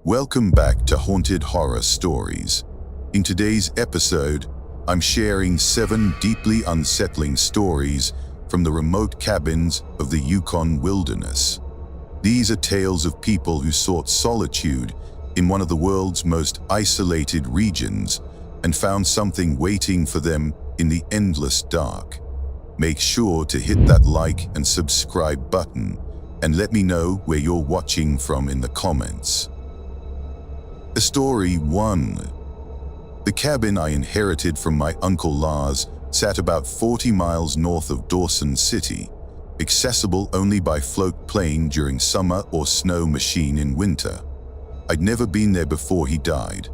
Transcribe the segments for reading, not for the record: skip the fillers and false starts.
Welcome back to Haunted Horror Stories. In today's episode, I'm sharing 7 deeply unsettling stories from the remote cabins of the Yukon wilderness. These are tales of people who sought solitude in one of the world's most isolated regions and found something waiting for them in the endless dark. Make sure to hit that like and subscribe button and let me know where you're watching from in the comments. Story 1. The cabin I inherited from my Uncle Lars sat about 40 miles north of Dawson City, accessible only by float plane during summer or snow machine in winter. I'd never been there before he died.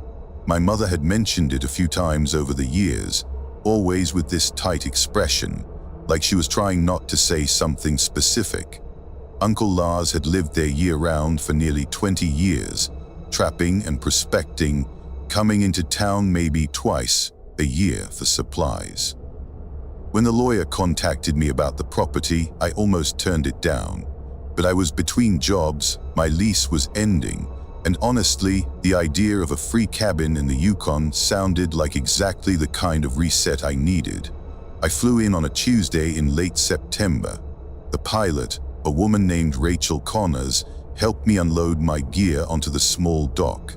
My mother had mentioned it a few times over the years, always with this tight expression, like she was trying not to say something specific. Uncle Lars had lived there year-round for nearly 20 years, trapping and prospecting, coming into town maybe twice a year for supplies. When the lawyer contacted me about the property, I almost turned it down. But I was between jobs, my lease was ending, and honestly, the idea of a free cabin in the Yukon sounded like exactly the kind of reset I needed. I flew in on a Tuesday in late September. The pilot, a woman named Rachel Connors, helped me unload my gear onto the small dock.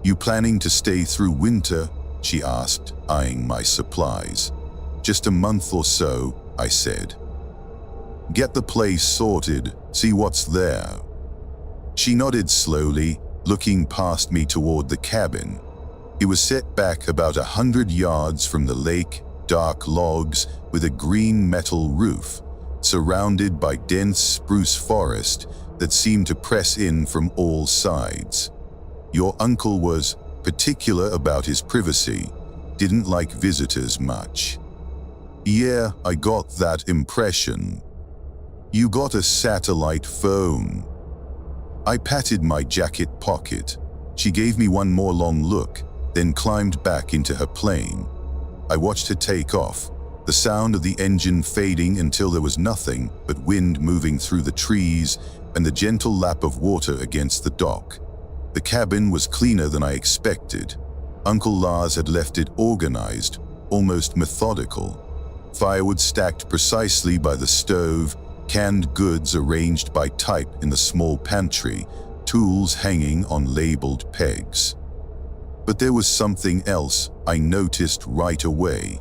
"You planning to stay through winter?" she asked, eyeing my supplies. "Just a month or so," I said. "Get the place sorted, see what's there." She nodded slowly, looking past me toward the cabin. It was set back about 100 yards from the lake, dark logs with a green metal roof, surrounded by dense spruce forest that seemed to press in from all sides. Your uncle was particular about his privacy, didn't like visitors much. "Yeah, I got that impression." "You got a satellite phone?" I patted my jacket pocket. She gave me one more long look, then climbed back into her plane. I watched her take off, the sound of the engine fading until there was nothing but wind moving through the trees and the gentle lap of water against the dock. The cabin was cleaner than I expected. Uncle Lars had left it organized, almost methodical. Firewood stacked precisely by the stove, canned goods arranged by type in the small pantry, tools hanging on labeled pegs. But there was something else I noticed right away.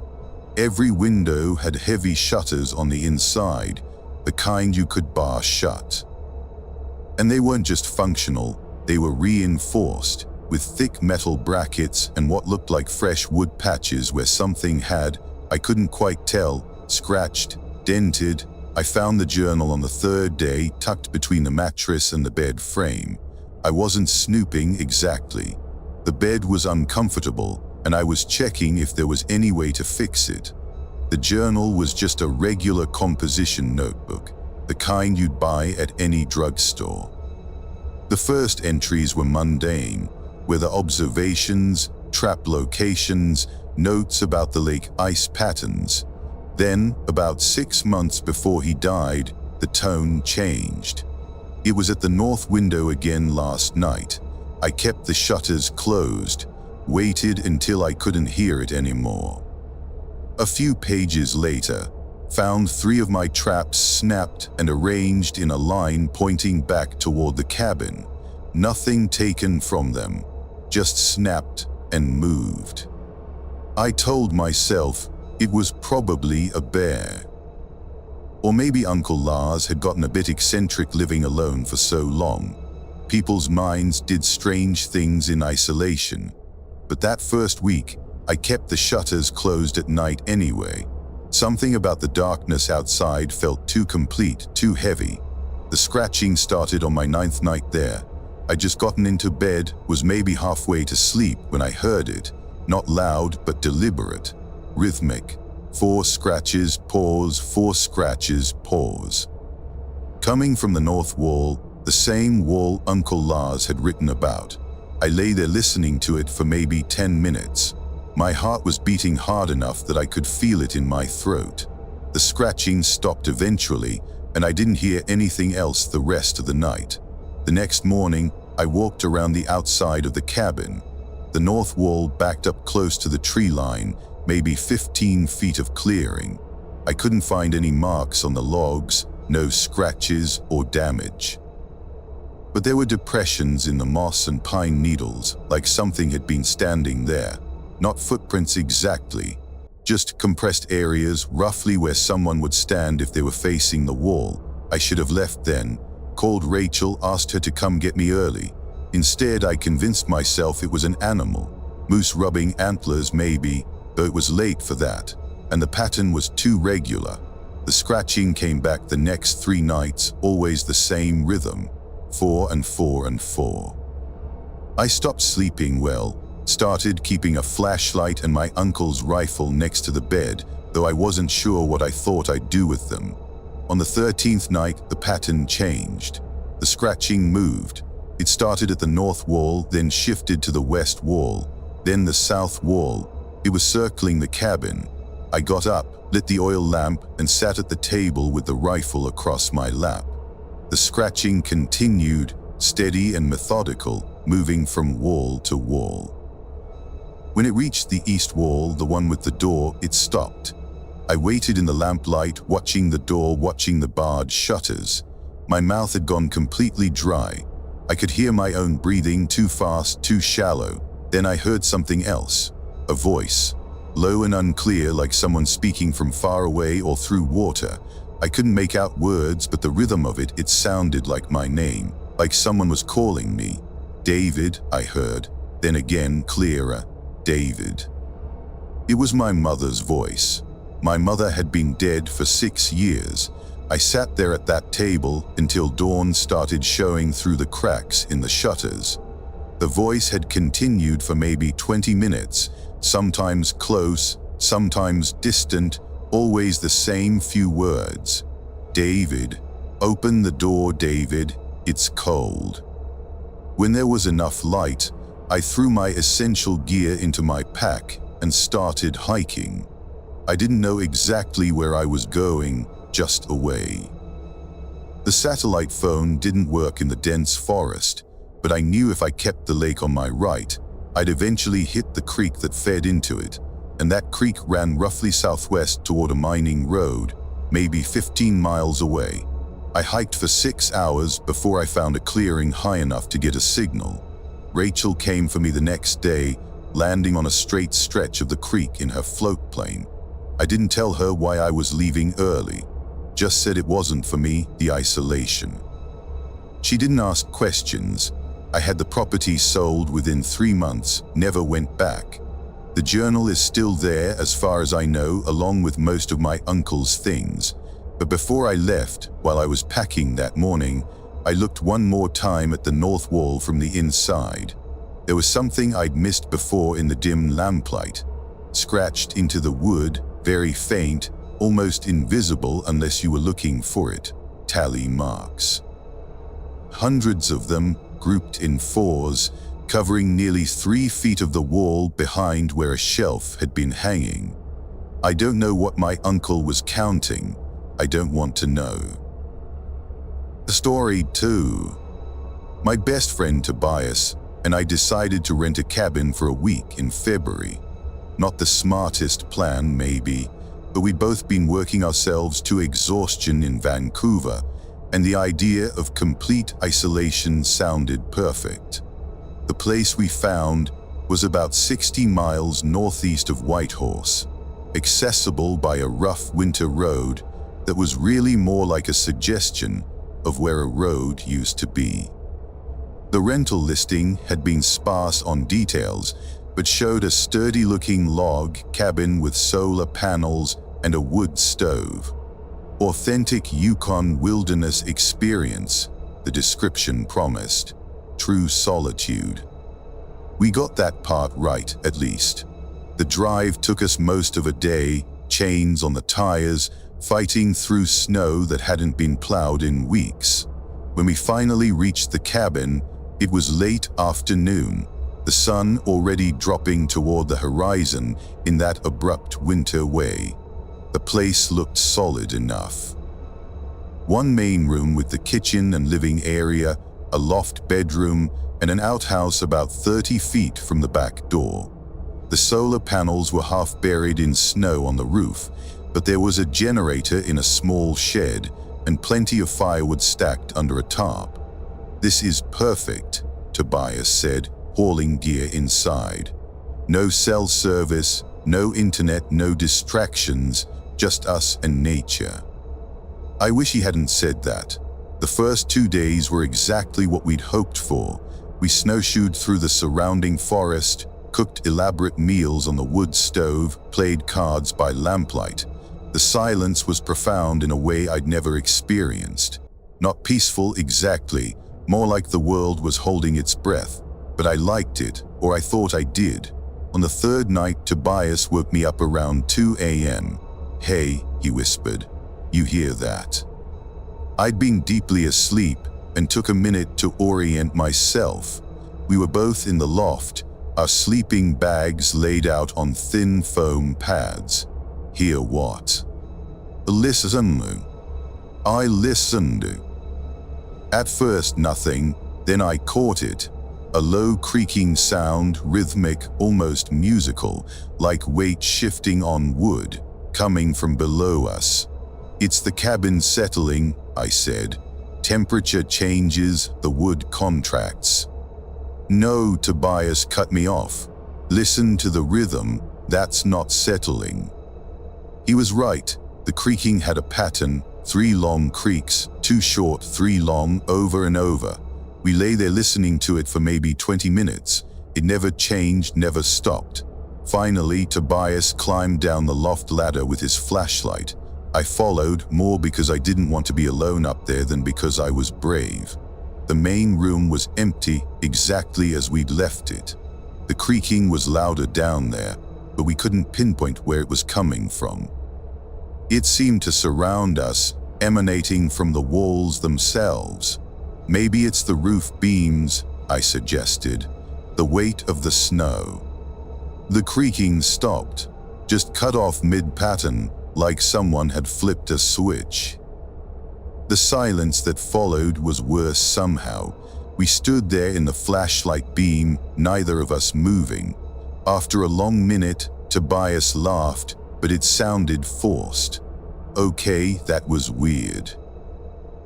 Every window had heavy shutters on the inside, the kind you could bar shut. And they weren't just functional, they were reinforced, with thick metal brackets and what looked like fresh wood patches where something had, I couldn't quite tell, scratched, dented. I found the journal on the 3rd day tucked between the mattress and the bed frame. I wasn't snooping exactly. The bed was uncomfortable, and I was checking if there was any way to fix it. The journal was just a regular composition notebook, the kind you'd buy at any drugstore. The first entries were mundane, weather observations, trap locations, notes about the lake ice patterns. Then, about 6 months before he died, the tone changed. It was at the north window again last night. I kept the shutters closed, waited until I couldn't hear it anymore. A few pages later, found 3 of my traps snapped and arranged in a line pointing back toward the cabin. Nothing taken from them, just snapped and moved. I told myself it was probably a bear. Or maybe Uncle Lars had gotten a bit eccentric living alone for so long. People's minds did strange things in isolation. But that first week, I kept the shutters closed at night anyway. Something about the darkness outside felt too complete, too heavy. The scratching started on my 9th night there. I'd just gotten into bed, was maybe halfway to sleep when I heard it. Not loud, but deliberate. Rhythmic. 4 scratches, pause, 4 scratches, pause. Coming from the north wall, the same wall Uncle Lars had written about. I lay there listening to it for maybe 10 minutes. My heart was beating hard enough that I could feel it in my throat. The scratching stopped eventually, and I didn't hear anything else the rest of the night. The next morning, I walked around the outside of the cabin. The north wall backed up close to the tree line, maybe 15 feet of clearing. I couldn't find any marks on the logs, no scratches or damage. But there were depressions in the moss and pine needles, like something had been standing there. Not footprints exactly, just compressed areas roughly where someone would stand if they were facing the wall. I should have left then, called Rachel, asked her to come get me early. Instead, I convinced myself it was an animal. Moose rubbing antlers maybe, though it was late for that. And the pattern was too regular. The scratching came back the next 3 nights, always the same rhythm. 4 and 4 and 4. I stopped sleeping well, started keeping a flashlight and my uncle's rifle next to the bed, though I wasn't sure what I thought I'd do with them. On the 13th night, the pattern changed. The scratching moved. It started at the north wall, then shifted to the west wall, then the south wall. It was circling the cabin. I got up, lit the oil lamp, and sat at the table with the rifle across my lap. The scratching continued, steady and methodical, moving from wall to wall. When it reached the east wall, the one with the door, it stopped. I waited in the lamplight, watching the door, watching the barred shutters. My mouth had gone completely dry. I could hear my own breathing, too fast, too shallow. Then I heard something else, a voice, low and unclear, like someone speaking from far away or through water. I couldn't make out words, but the rhythm of it, it sounded like my name, like someone was calling me. David, I heard. Then again, clearer, David. It was my mother's voice. My mother had been dead for 6 years. I sat there at that table until dawn started showing through the cracks in the shutters. The voice had continued for maybe 20 minutes, sometimes close, sometimes distant, always the same few words. David, open the door, David, it's cold. When there was enough light, I threw my essential gear into my pack and started hiking. I didn't know exactly where I was going, just away. The satellite phone didn't work in the dense forest, but I knew if I kept the lake on my right, I'd eventually hit the creek that fed into it, and that creek ran roughly southwest toward a mining road, maybe 15 miles away. I hiked for 6 hours before I found a clearing high enough to get a signal. Rachel came for me the next day, landing on a straight stretch of the creek in her float plane. I didn't tell her why I was leaving early, just said it wasn't for me, the isolation. She didn't ask questions. I had the property sold within 3 months, never went back. The journal is still there as far as I know, along with most of my uncle's things. But before I left, while I was packing that morning, I looked one more time at the north wall from the inside. There was something I'd missed before in the dim lamplight. Scratched into the wood, very faint, almost invisible unless you were looking for it. Tally marks. Hundreds of them, grouped in 4s, covering nearly 3 feet of the wall behind where a shelf had been hanging. I don't know what my uncle was counting. I don't want to know. Story 2. My best friend Tobias and I decided to rent a cabin for a week in February. Not the smartest plan, maybe, but we'd both been working ourselves to exhaustion in Vancouver, and the idea of complete isolation sounded perfect. The place we found was about 60 miles northeast of Whitehorse, accessible by a rough winter road that was really more like a suggestion of where a road used to be. The rental listing had been sparse on details, but showed a sturdy-looking log cabin with solar panels and a wood stove. Authentic Yukon wilderness experience, the description promised. True solitude. We got that part right, at least. The drive took us most of a day, chains on the tires, fighting through snow that hadn't been plowed in weeks. When we finally reached the cabin, it was late afternoon, the sun already dropping toward the horizon in that abrupt winter way. The place looked solid enough. One main room with the kitchen and living area, a loft bedroom, and an outhouse about 30 feet from the back door. The solar panels were half buried in snow on the roof, but there was a generator in a small shed and plenty of firewood stacked under a tarp. "This is perfect," Tobias said, hauling gear inside. "No cell service, no internet, no distractions, just us and nature." I wish he hadn't said that. The first 2 days were exactly what we'd hoped for. We snowshoed through the surrounding forest, cooked elaborate meals on the wood stove, played cards by lamplight. The silence was profound in a way I'd never experienced. Not peaceful exactly, more like the world was holding its breath. But I liked it, or I thought I did. On the third night, Tobias woke me up around 2 a.m. "Hey," he whispered, "you hear that?" I'd been deeply asleep and took a minute to orient myself. We were both in the loft, our sleeping bags laid out on thin foam pads. "Hear what?" "Listen." I listened. At first nothing, then I caught it. A low creaking sound, rhythmic, almost musical, like weight shifting on wood, coming from below us. "It's the cabin settling," I said. "Temperature changes, the wood contracts." "No," Tobias cut me off. "Listen to the rhythm, that's not settling." He was right. The creaking had a pattern, 3 long creaks, 2 short, 3 long, over and over. We lay there listening to it for maybe 20 minutes. It never changed, never stopped. Finally, Tobias climbed down the loft ladder with his flashlight. I followed, more because I didn't want to be alone up there than because I was brave. The main room was empty, exactly as we'd left it. The creaking was louder down there, but we couldn't pinpoint where it was coming from. It seemed to surround us, emanating from the walls themselves. "Maybe it's the roof beams," I suggested. "The weight of the snow." The creaking stopped, just cut off mid-pattern, like someone had flipped a switch. The silence that followed was worse somehow. We stood there in the flashlight beam, neither of us moving. After a long minute, Tobias laughed, but it sounded forced. "Okay, that was weird."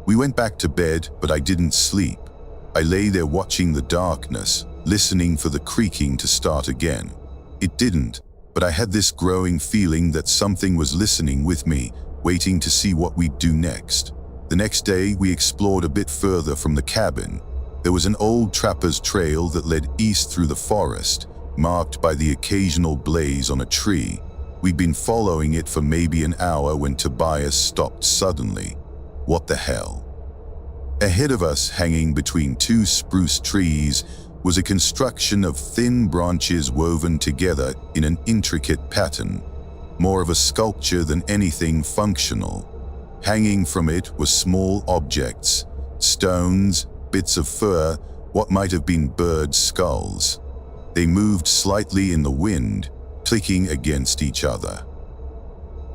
We went back to bed, but I didn't sleep. I lay there watching the darkness, listening for the creaking to start again. It didn't, but I had this growing feeling that something was listening with me, waiting to see what we'd do next. The next day, we explored a bit further from the cabin. There was an old trapper's trail that led east through the forest, marked by the occasional blaze on a tree. We'd been following it for maybe an hour when Tobias stopped suddenly. "What the hell?" Ahead of us, hanging between 2 spruce trees, was a construction of thin branches woven together in an intricate pattern, more of a sculpture than anything functional. Hanging from it were small objects, stones, bits of fur, what might have been bird skulls. They moved slightly in the wind, clicking against each other.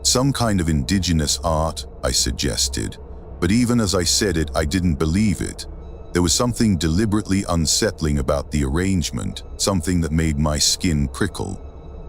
"Some kind of indigenous art," I suggested, but even as I said it, I didn't believe it. There was something deliberately unsettling about the arrangement, something that made my skin prickle.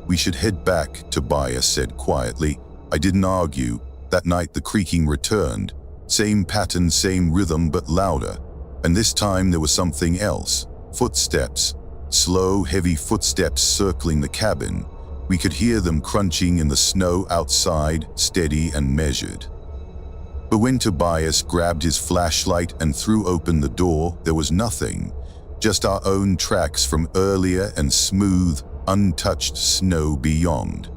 "We should head back," Tobias said quietly. I didn't argue. That night the creaking returned. Same pattern, same rhythm, but louder. And this time there was something else. Footsteps. Slow, heavy footsteps circling the cabin. We could hear them crunching in the snow outside, steady and measured. But when Tobias grabbed his flashlight and threw open the door, there was nothing. Just our own tracks from earlier and smooth, untouched snow beyond.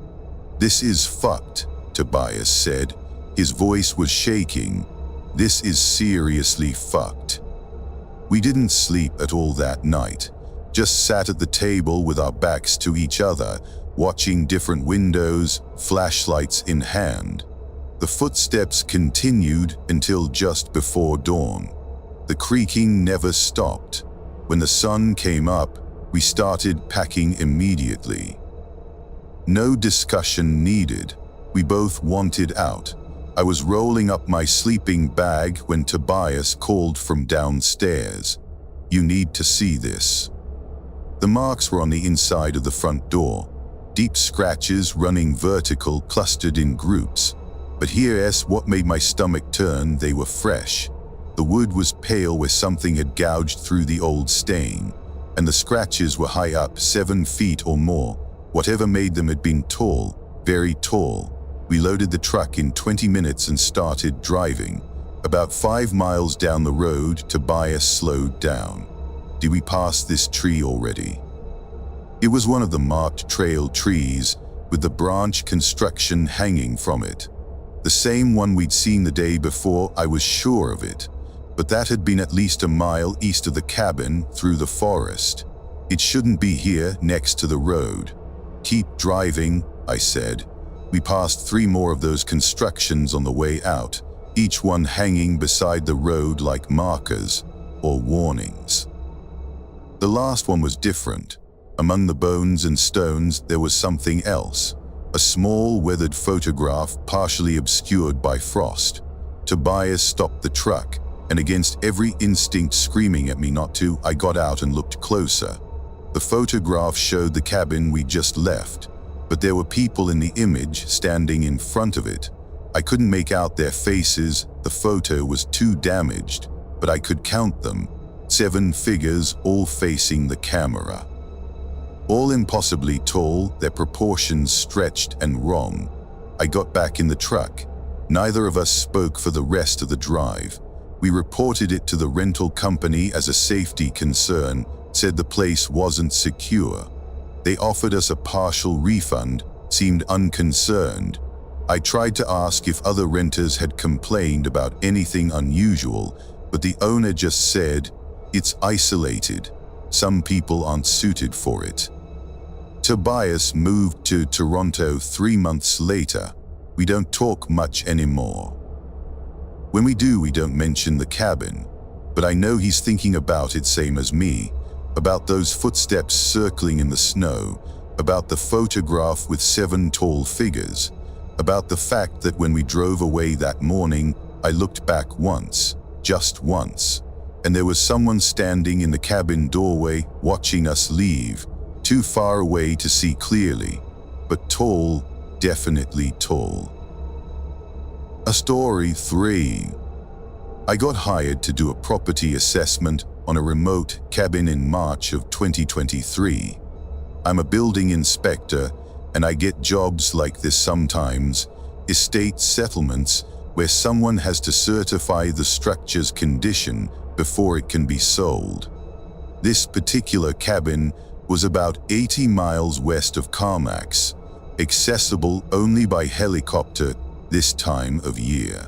"This is fucked," Tobias said. His voice was shaking. "This is seriously fucked." We didn't sleep at all that night. Just sat at the table with our backs to each other, watching different windows, flashlights in hand. The footsteps continued until just before dawn. The creaking never stopped. When the sun came up, we started packing immediately. No discussion needed. We both wanted out. I was rolling up my sleeping bag when Tobias called from downstairs. You need to see this." The marks were on the inside of the front door, deep scratches running vertical, clustered in groups. But here's what made my stomach turn: they were fresh. The wood was pale where something had gouged through the old stain, and the scratches were high up, 7 feet or more. Whatever made them had been tall, very tall. We loaded the truck in 20 minutes and started driving. About 5 miles down the road, Tobias slowed down. "Did we pass this tree already?" It was one of the marked trail trees, with the branch construction hanging from it. The same one we'd seen the day before, I was sure of it. But that had been at least a mile east of the cabin, through the forest. It shouldn't be here, next to the road. "Keep driving," I said. We passed 3 more of those constructions on the way out, each one hanging beside the road like markers or warnings. The last one was different. Among the bones and stones there was something else. A small, weathered photograph partially obscured by frost. Tobias stopped the truck, and against every instinct screaming at me not to, I got out and looked closer. The photograph showed the cabin we just left, but there were people in the image standing in front of it. I couldn't make out their faces, the photo was too damaged, but I could count them. 7 figures, all facing the camera. All impossibly tall, their proportions stretched and wrong. I got back in the truck. Neither of us spoke for the rest of the drive. We reported it to the rental company as a safety concern, said the place wasn't secure. They offered us a partial refund, seemed unconcerned. I tried to ask if other renters had complained about anything unusual, but the owner just said, "It's isolated. Some people aren't suited for it." Tobias moved to Toronto 3 months later. We don't talk much anymore. When we do, we don't mention the cabin. But I know he's thinking about it, same as me. About those footsteps circling in the snow. About the photograph with 7 tall figures. About the fact that when we drove away that morning, I looked back once, just once. And there was someone standing in the cabin doorway, watching us leave. Too far away to see clearly, but tall, definitely tall. A story 3. I got hired to do a property assessment on a remote cabin in March of 2023. I'm a building inspector, and I get jobs like this sometimes, estate settlements, where someone has to certify the structure's condition before it can be sold. This particular cabin was about 80 miles west of Carmax, accessible only by helicopter this time of year.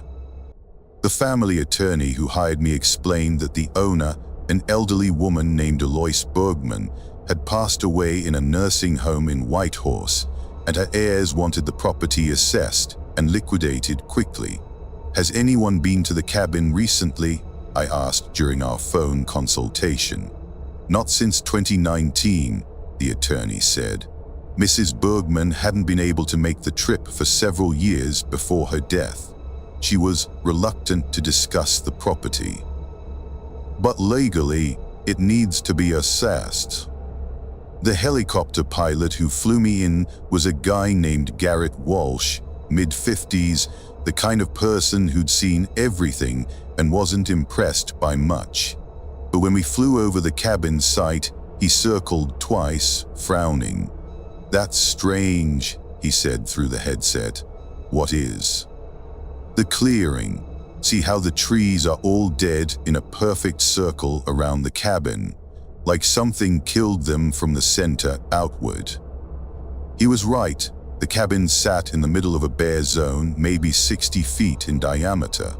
The family attorney who hired me explained that the owner, an elderly woman named Alois Bergman, had passed away in a nursing home in Whitehorse, and her heirs wanted the property assessed and liquidated quickly. "Has anyone been to the cabin recently?" I asked during our phone consultation. "Not since 2019, the attorney said. Mrs. Bergman hadn't been able to make the trip for several years before her death. She was reluctant to discuss the property. But legally, it needs to be assessed." The helicopter pilot who flew me in was a guy named Garrett Walsh, mid-50s, the kind of person who'd seen everything and wasn't impressed by much. But when we flew over the cabin site, he circled twice, frowning. "That's strange," he said through the headset. "What is?" "The clearing. See how the trees are all dead in a perfect circle around the cabin, like something killed them from the center outward." He was right. The cabin sat in the middle of a bare zone, maybe 60 feet in diameter.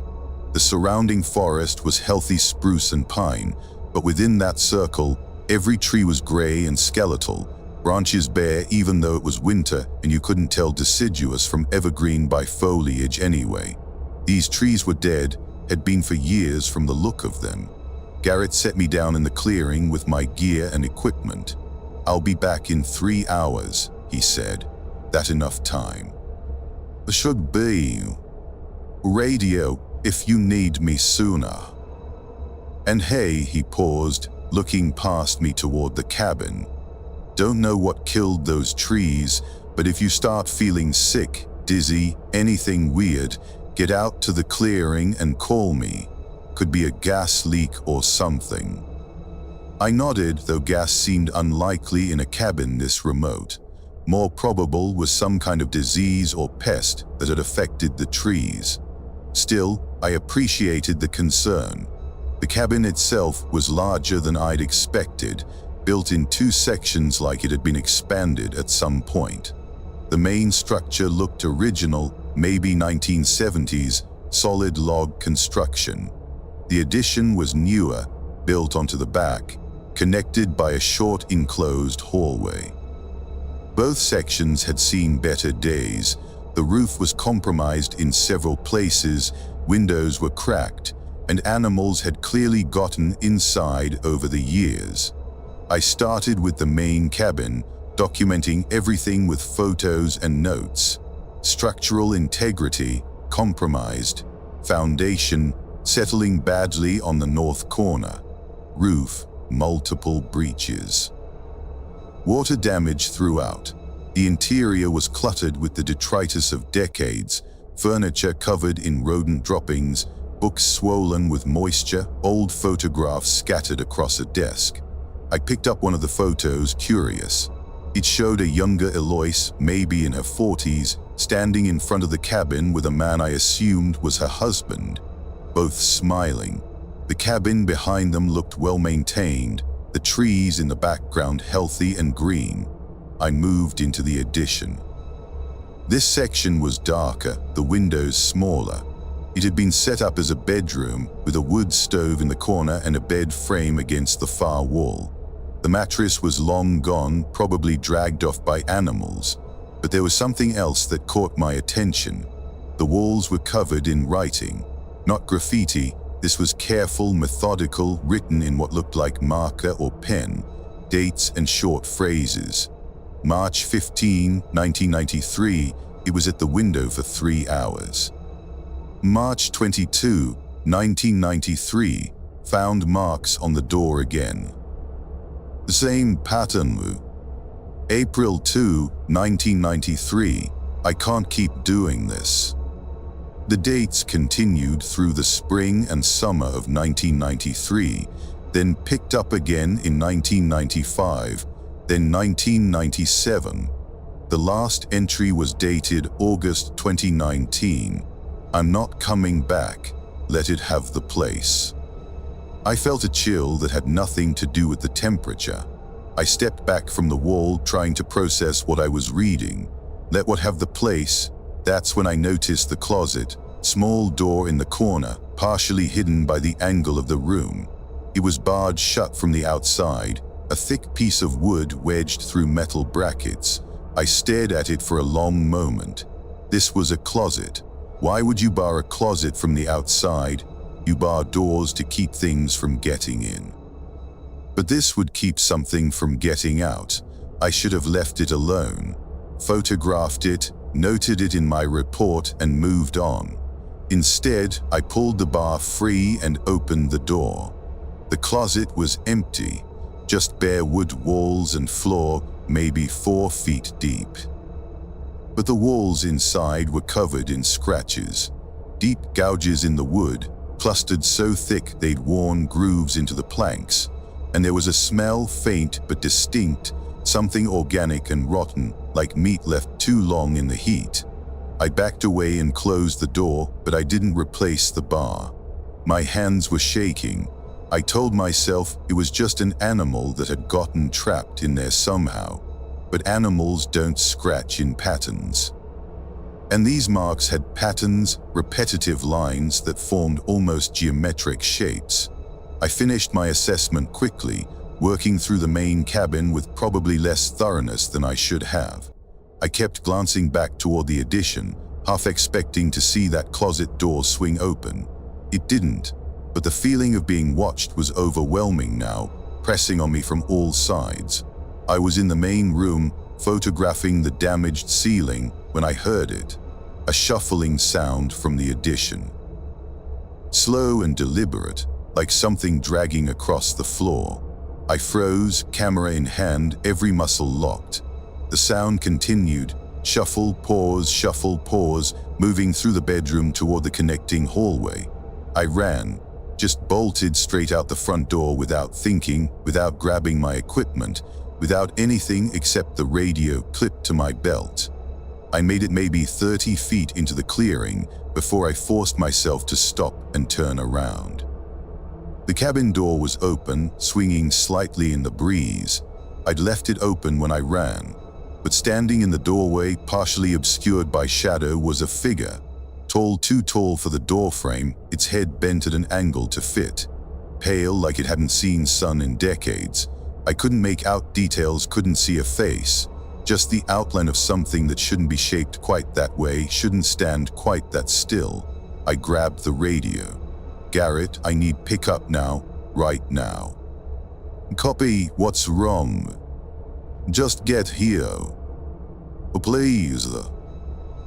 The surrounding forest was healthy spruce and pine, but within that circle, every tree was gray and skeletal, branches bare even though it was winter, and you couldn't tell deciduous from evergreen by foliage anyway. These trees were dead, had been for years from the look of them. Garrett set me down in the clearing with my gear and equipment. "I'll be back in 3 hours, he said. "That enough time?" "Should be. Radio, if you need me sooner." And hey, he paused, looking past me toward the cabin. Don't know what killed those trees, but if you start feeling sick, dizzy, anything weird, get out to the clearing and call me. Could be a gas leak or something. I nodded, though gas seemed unlikely in a cabin this remote. More probable was some kind of disease or pest that had affected the trees. Still, I appreciated the concern. The cabin itself was larger than I'd expected, built in two sections like it had been expanded at some point. The main structure looked original, maybe 1970s, solid log construction. The addition was newer, built onto the back, connected by a short enclosed hallway. Both sections had seen better days. The roof was compromised in several places, windows were cracked, and animals had clearly gotten inside over the years. I started with the main cabin, documenting everything with photos and notes. Structural integrity, compromised. Foundation, settling badly on the north corner. Roof, multiple breaches. Water damage throughout. The interior was cluttered with the detritus of decades, furniture covered in rodent droppings, books swollen with moisture, old photographs scattered across a desk. I picked up one of the photos, curious. It showed a younger Eloise, maybe in her 40s, standing in front of the cabin with a man I assumed was her husband, both smiling. The cabin behind them looked well maintained, the trees in the background healthy and green. I moved into the addition. This section was darker, the windows smaller. It had been set up as a bedroom with a wood stove in the corner and a bed frame against the far wall. The mattress was long gone, probably dragged off by animals, but there was something else that caught my attention. The walls were covered in writing, not graffiti. This was careful, methodical, written in what looked like marker or pen, dates and short phrases. March 15, 1993, it was at the window for 3 hours. March 22, 1993, found marks on the door again. The same pattern. April 2, 1993, I can't keep doing this. The dates continued through the spring and summer of 1993, then picked up again in 1995, then 1997. The last entry was dated August 2019. I'm not coming back. Let it have the place. I felt a chill that had nothing to do with the temperature. I stepped back from the wall, trying to process what I was reading. Let what have the place. That's when I noticed the closet, small door in the corner, partially hidden by the angle of the room. It was barred shut from the outside, a thick piece of wood wedged through metal brackets. I stared at it for a long moment. This was a closet. Why would you bar a closet from the outside? You bar doors to keep things from getting in. But this would keep something from getting out. I should have left it alone. Photographed it, noted it in my report, and moved on. Instead, I pulled the bar free and opened the door. The closet was empty, just bare wood walls and floor, maybe 4 feet deep. But the walls inside were covered in scratches, deep gouges in the wood, clustered so thick they'd worn grooves into the planks, and there was a smell, faint but distinct, something organic and rotten, like meat left too long in the heat. I backed away and closed the door, but I didn't replace the bar. My hands were shaking. I told myself it was just an animal that had gotten trapped in there somehow, but animals don't scratch in patterns. And these marks had patterns, repetitive lines that formed almost geometric shapes. I finished my assessment quickly, working through the main cabin with probably less thoroughness than I should have. I kept glancing back toward the addition, half expecting to see that closet door swing open. It didn't, but the feeling of being watched was overwhelming now, pressing on me from all sides. I was in the main room, photographing the damaged ceiling, when I heard it, a shuffling sound from the addition. Slow and deliberate, like something dragging across the floor. I froze, camera in hand, every muscle locked. The sound continued, shuffle, pause, moving through the bedroom toward the connecting hallway. I ran, just bolted straight out the front door without thinking, without grabbing my equipment, without anything except the radio clipped to my belt. I made it maybe 30 feet into the clearing before I forced myself to stop and turn around. The cabin door was open, swinging slightly in the breeze. I'd left it open when I ran, but standing in the doorway, partially obscured by shadow, was a figure. Tall, too tall for the doorframe, its head bent at an angle to fit. Pale like it hadn't seen sun in decades. I couldn't make out details, couldn't see a face. Just the outline of something that shouldn't be shaped quite that way, shouldn't stand quite that still. I grabbed the radio. "Garrett, I need pickup now, right now." "Copy, what's wrong?" "Just get here." "Oh, please."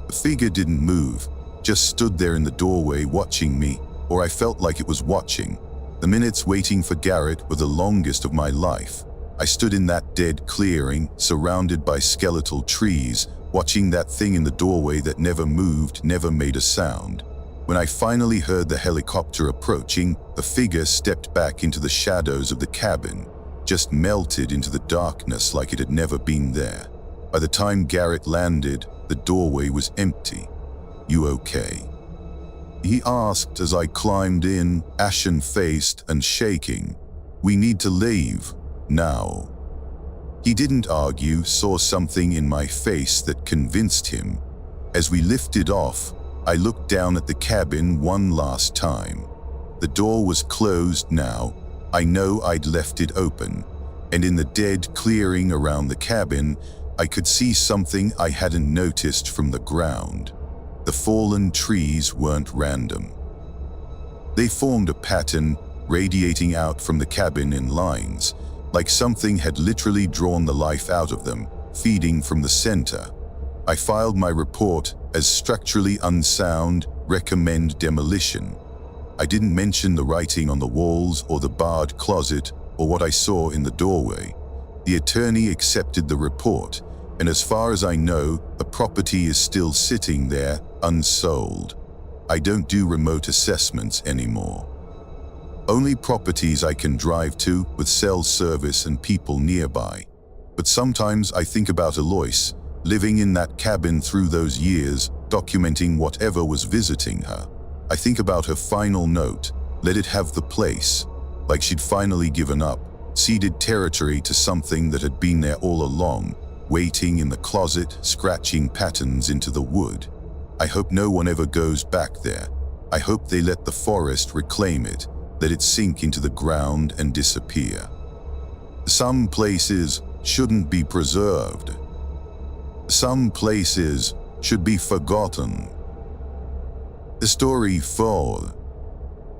The figure didn't move, just stood there in the doorway watching me, or I felt like it was watching. The minutes waiting for Garrett were the longest of my life. I stood in that dead clearing, surrounded by skeletal trees, watching that thing in the doorway that never moved, never made a sound. When I finally heard the helicopter approaching, the figure stepped back into the shadows of the cabin, just melted into the darkness like it had never been there. By the time Garrett landed, the doorway was empty. "You okay?" he asked as I climbed in, ashen-faced and shaking. "We need to leave. Now." He didn't argue, saw something in my face that convinced him. As we lifted off, I looked down at the cabin one last time. The door was closed now. I know I'd left it open, and in the dead clearing around the cabin, I could see something I hadn't noticed from the ground. The fallen trees weren't random. They formed a pattern, radiating out from the cabin in lines, like something had literally drawn the life out of them, feeding from the center. I filed my report as structurally unsound, recommend demolition. I didn't mention the writing on the walls or the barred closet or what I saw in the doorway. The attorney accepted the report, and as far as I know, the property is still sitting there, unsold. I don't do remote assessments anymore. Only properties I can drive to with cell service and people nearby. But sometimes I think about Alois, living in that cabin through those years, documenting whatever was visiting her. I think about her final note, let it have the place, like she'd finally given up, ceded territory to something that had been there all along, waiting in the closet, scratching patterns into the wood. I hope no one ever goes back there. I hope they let the forest reclaim it, let it sink into the ground and disappear. Some places shouldn't be preserved. Some places should be forgotten. The story 4.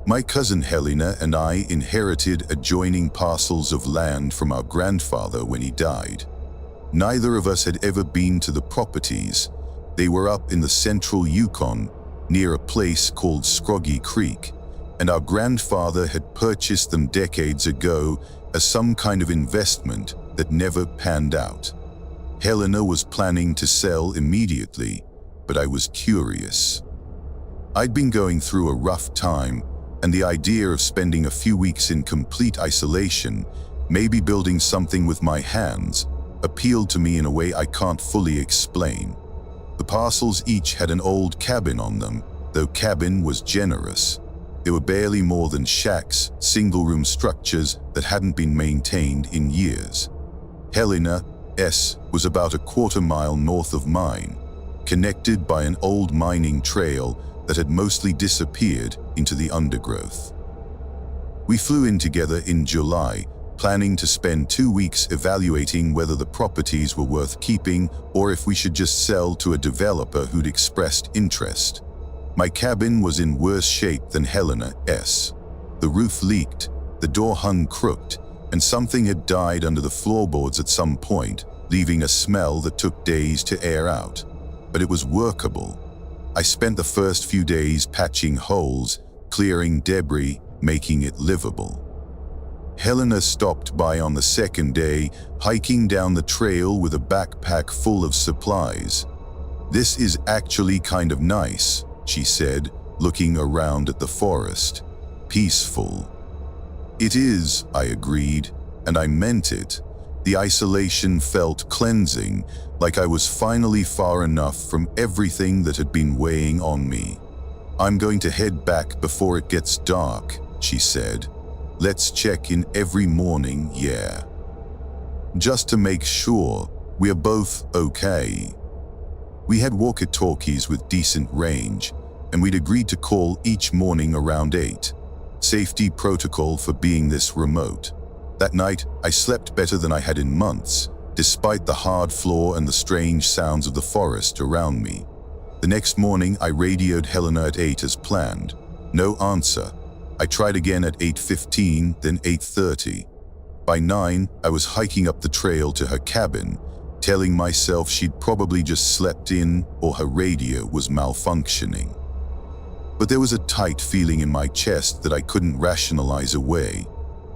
My cousin Helena and I inherited adjoining parcels of land from our grandfather when he died. Neither of us had ever been to the properties. They were up in the central Yukon, near a place called Scroggy Creek, and our grandfather had purchased them decades ago as some kind of investment that never panned out. Helena was planning to sell immediately, but I was curious. I'd been going through a rough time, and the idea of spending a few weeks in complete isolation, maybe building something with my hands, appealed to me in a way I can't fully explain. The parcels each had an old cabin on them, though cabin was generous. They were barely more than shacks, single-room structures that hadn't been maintained in years. Helena's was about a quarter-mile north of mine, connected by an old mining trail that had mostly disappeared into the undergrowth. We flew in together in July, planning to spend 2 weeks evaluating whether the properties were worth keeping or if we should just sell to a developer who'd expressed interest. My cabin was in worse shape than Helena's. The roof leaked, the door hung crooked, and something had died under the floorboards at some point, leaving a smell that took days to air out. But it was workable. I spent the first few days patching holes, clearing debris, making it livable. Helena stopped by on the second day, hiking down the trail with a backpack full of supplies. "This is actually kind of nice," she said, looking around at the forest. "Peaceful." "It is," I agreed, and I meant it. The isolation felt cleansing, like I was finally far enough from everything that had been weighing on me. "I'm going to head back before it gets dark," she said. "Let's check in every morning, yeah. Just to make sure we're both okay." We had walkie-talkies with decent range, and we'd agreed to call each morning around 8. Safety protocol for being this remote. That night, I slept better than I had in months, despite the hard floor and the strange sounds of the forest around me. The next morning, I radioed Helena at 8 as planned. No answer. I tried again at 8:15, then 8:30. By 9, I was hiking up the trail to her cabin, telling myself she'd probably just slept in or her radio was malfunctioning. But there was a tight feeling in my chest that I couldn't rationalize away.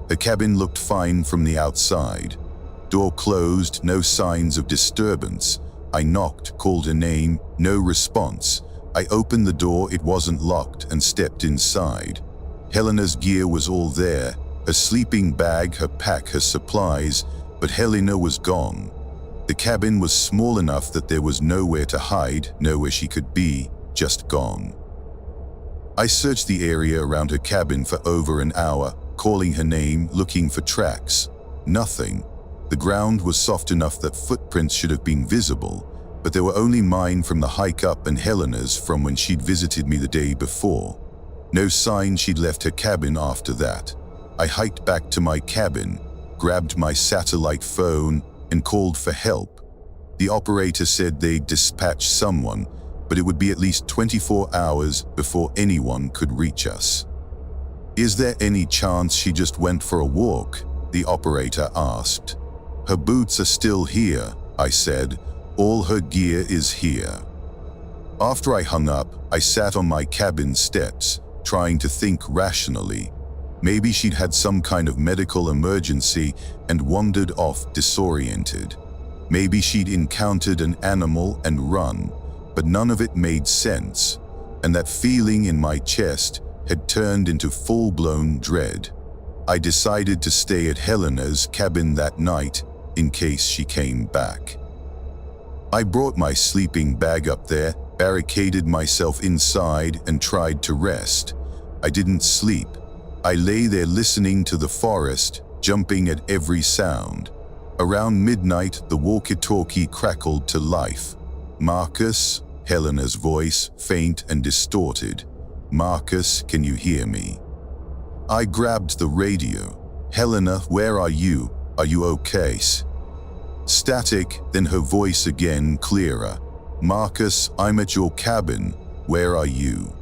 The cabin looked fine from the outside. Door closed, no signs of disturbance. I knocked, called her name, no response. I opened the door, it wasn't locked, and stepped inside. Helena's gear was all there, her sleeping bag, her pack, her supplies, but Helena was gone. The cabin was small enough that there was nowhere to hide, nowhere she could be, just gone. I searched the area around her cabin for over an hour, calling her name, looking for tracks. Nothing. The ground was soft enough that footprints should have been visible, but they were only mine from the hike up and Helena's from when she'd visited me the day before. No sign she'd left her cabin after that. I hiked back to my cabin, grabbed my satellite phone, and called for help. The operator said they'd dispatch someone, but it would be at least 24 hours before anyone could reach us. "Is there any chance she just went for a walk?" the operator asked. "Her boots are still here," I said. "All her gear is here." After I hung up, I sat on my cabin steps, trying to think rationally. Maybe she'd had some kind of medical emergency and wandered off disoriented. Maybe she'd encountered an animal and run, but none of it made sense, and that feeling in my chest had turned into full-blown dread. I decided to stay at Helena's cabin that night in case she came back. I brought my sleeping bag up there, barricaded myself inside, and tried to rest. I didn't sleep. I lay there listening to the forest, jumping at every sound. Around midnight, the walkie-talkie crackled to life. "Marcus?" Helena's voice, faint and distorted. "Marcus, can you hear me?" I grabbed the radio. "Helena, where are you? Are you okay?" Static, then her voice again, clearer. "Marcus, I'm at your cabin. Where are you?"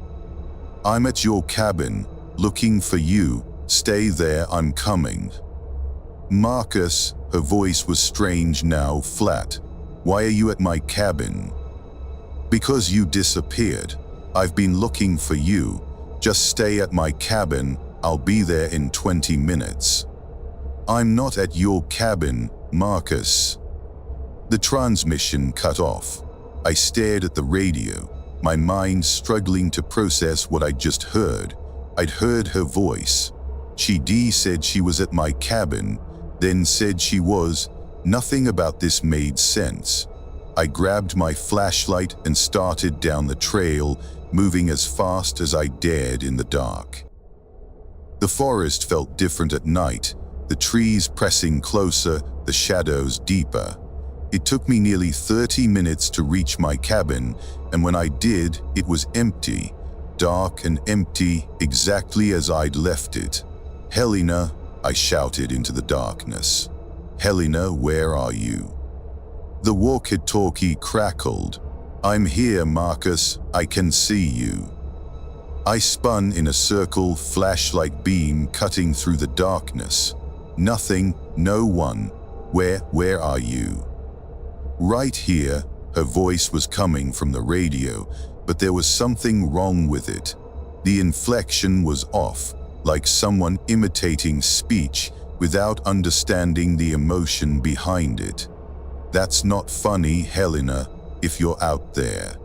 "I'm at your cabin, looking for you. Stay there, I'm coming." "Marcus," her voice was strange now, flat. "Why are you at my cabin?" "Because you disappeared. I've been looking for you. Just stay at my cabin, I'll be there in 20 minutes. "I'm not at your cabin, Marcus." The transmission cut off. I stared at the radio, my mind struggling to process what I'd just heard. I'd heard her voice. She said she was at my cabin, then said she was. Nothing about this made sense. I grabbed my flashlight and started down the trail, moving as fast as I dared in the dark. The forest felt different at night, the trees pressing closer, the shadows deeper. It took me nearly 30 minutes to reach my cabin, and when I did, it was empty, dark and empty, exactly as I'd left it. "Helena," I shouted into the darkness. "Helena, where are you?" The walkie-talkie crackled. "I'm here, Marcus, I can see you." I spun in a circle, flashlight beam cutting through the darkness. Nothing, no one. Where are you?" "Right here," her voice was coming from the radio, but there was something wrong with it. The inflection was off, like someone imitating speech, without understanding the emotion behind it. That's not funny, Helena, if you're out there.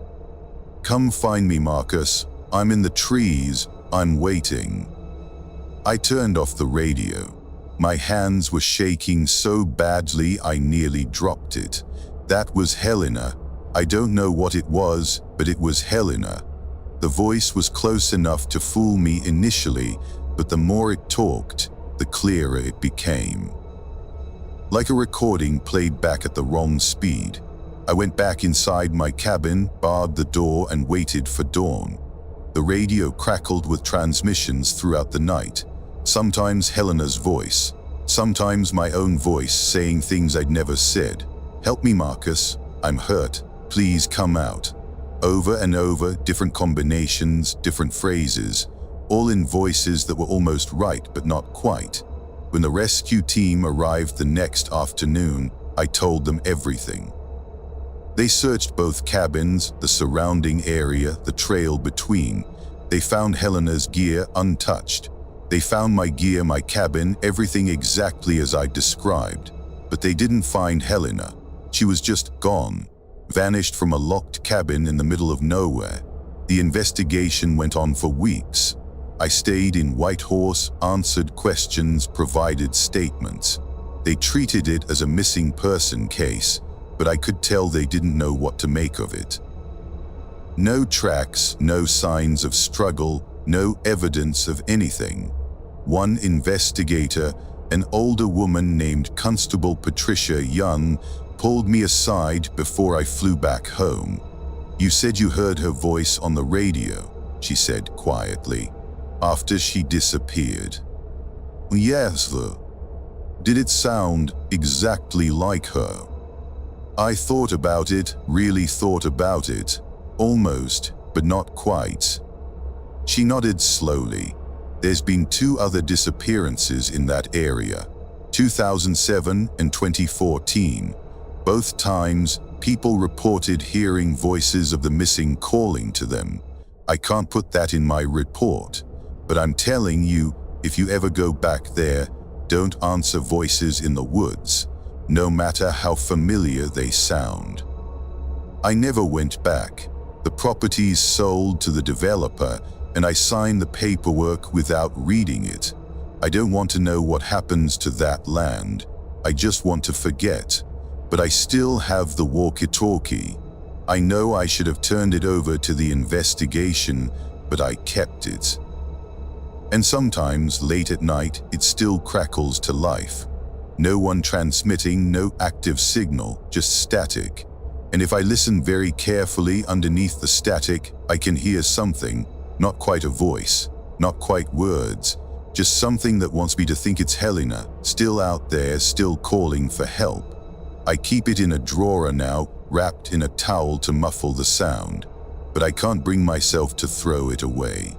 Come find me, Marcus. I'm in the trees. I'm waiting. I turned off the radio. My hands were shaking so badly I nearly dropped it. That was Helena. I don't know what it was, but it was Helena. The voice was close enough to fool me initially, but the more it talked, the clearer it became. Like a recording played back at the wrong speed. I went back inside my cabin, barred the door, and waited for dawn. The radio crackled with transmissions throughout the night. Sometimes Helena's voice, sometimes my own voice saying things I'd never said. Help me, Marcus. I'm hurt. Please come out. Over and over, different combinations, different phrases, all in voices that were almost right but not quite. When the rescue team arrived the next afternoon, I told them everything. They searched both cabins, the surrounding area, the trail between. They found Helena's gear untouched. They found my gear, my cabin, everything exactly as I described. But they didn't find Helena. She was just gone, vanished from a locked cabin in the middle of nowhere. The investigation went on for weeks. I stayed in Whitehorse, answered questions, provided statements. They treated it as a missing person case, but I could tell they didn't know what to make of it. No tracks, no signs of struggle, no evidence of anything. One investigator, an older woman named Constable Patricia Young, pulled me aside before I flew back home. "You said you heard her voice on the radio," she said quietly, after she disappeared. "Yes, did it sound exactly like her?" I thought about it, really thought about it. Almost, but not quite. She nodded slowly. There's been 2 other disappearances in that area, 2007 and 2014. Both times, people reported hearing voices of the missing calling to them. I can't put that in my report, but I'm telling you, if you ever go back there, don't answer voices in the woods, no matter how familiar they sound. I never went back. The property's sold to the developer, and I signed the paperwork without reading it. I don't want to know what happens to that land. I just want to forget. But I still have the walkie-talkie. I know I should have turned it over to the investigation, but I kept it. And sometimes, late at night, it still crackles to life. No one transmitting, no active signal, just static. And if I listen very carefully underneath the static, I can hear something, not quite a voice, not quite words, just something that wants me to think it's Helena, still out there, still calling for help. I keep it in a drawer now, wrapped in a towel to muffle the sound, but I can't bring myself to throw it away.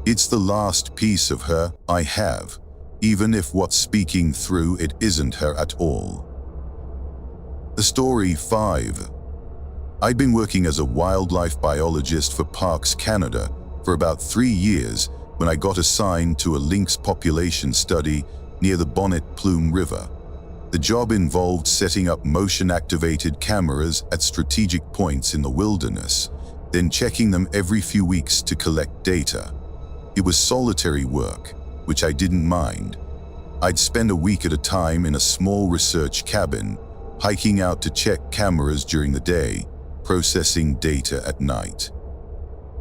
It's the last piece of her I have, even if what's speaking through it isn't her at all. The story 5. I'd been working as a wildlife biologist for Parks Canada for about 3 years when I got assigned to a lynx population study near the Bonnet Plume River. The job involved setting up motion-activated cameras at strategic points in the wilderness, then checking them every few weeks to collect data. It was solitary work, which I didn't mind. I'd spend a week at a time in a small research cabin, hiking out to check cameras during the day, processing data at night.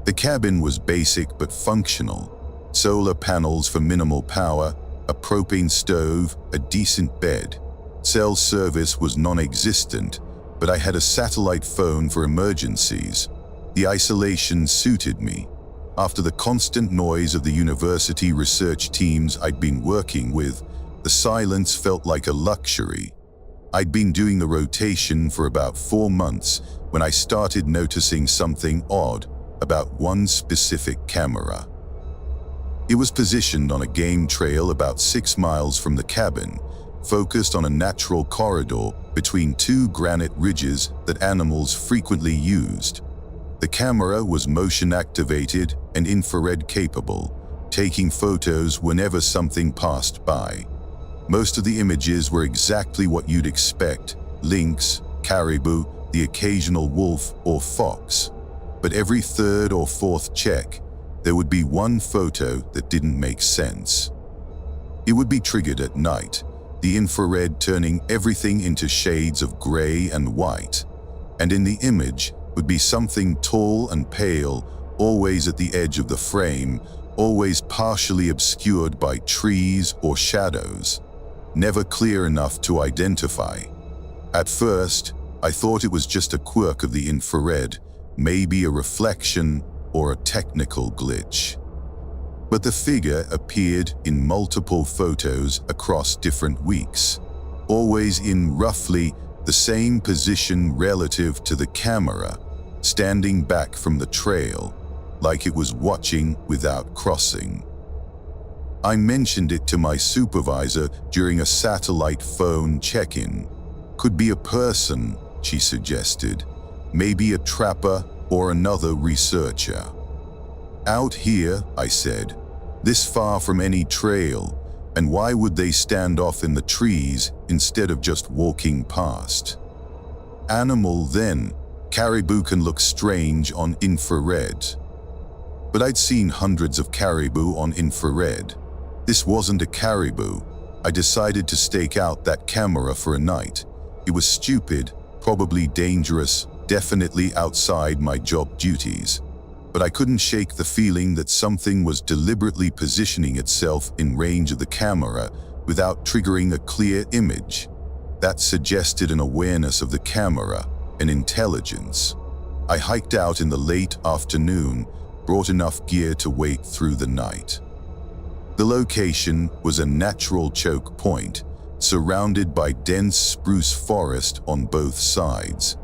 The cabin was basic but functional. Solar panels for minimal power, a propane stove, a decent bed. Cell service was non-existent, but I had a satellite phone for emergencies. The isolation suited me. After the constant noise of the university research teams I'd been working with, the silence felt like a luxury. I'd been doing the rotation for about 4 months when I started noticing something odd about one specific camera. It was positioned on a game trail about 6 miles from the cabin, focused on a natural corridor between 2 granite ridges that animals frequently used. The camera was motion-activated and infrared capable, taking photos whenever something passed by. Most of the images were exactly what you'd expect: lynx, caribou, the occasional wolf or fox. But every third or fourth check, there would be one photo that didn't make sense. It would be triggered at night, the infrared turning everything into shades of gray and white. And in the image would be something tall and pale, always at the edge of the frame, always partially obscured by trees or shadows, never clear enough to identify. At first, I thought it was just a quirk of the infrared, maybe a reflection or a technical glitch. But the figure appeared in multiple photos across different weeks, always in roughly the same position relative to the camera, standing back from the trail, like it was watching without crossing. I mentioned it to my supervisor during a satellite phone check-in. Could be a person, she suggested, maybe a trapper or another researcher. Out here, I said, this far from any trail, and why would they stand off in the trees instead of just walking past? Animal then, caribou can look strange on infrared. But I'd seen hundreds of caribou on infrared. This wasn't a caribou. I decided to stake out that camera for a night. It was stupid, probably dangerous, definitely outside my job duties. But I couldn't shake the feeling that something was deliberately positioning itself in range of the camera without triggering a clear image. That suggested an awareness of the camera, an intelligence. I hiked out in the late afternoon, brought enough gear to wait through the night. The location was a natural choke point, surrounded by dense spruce forest on both sides.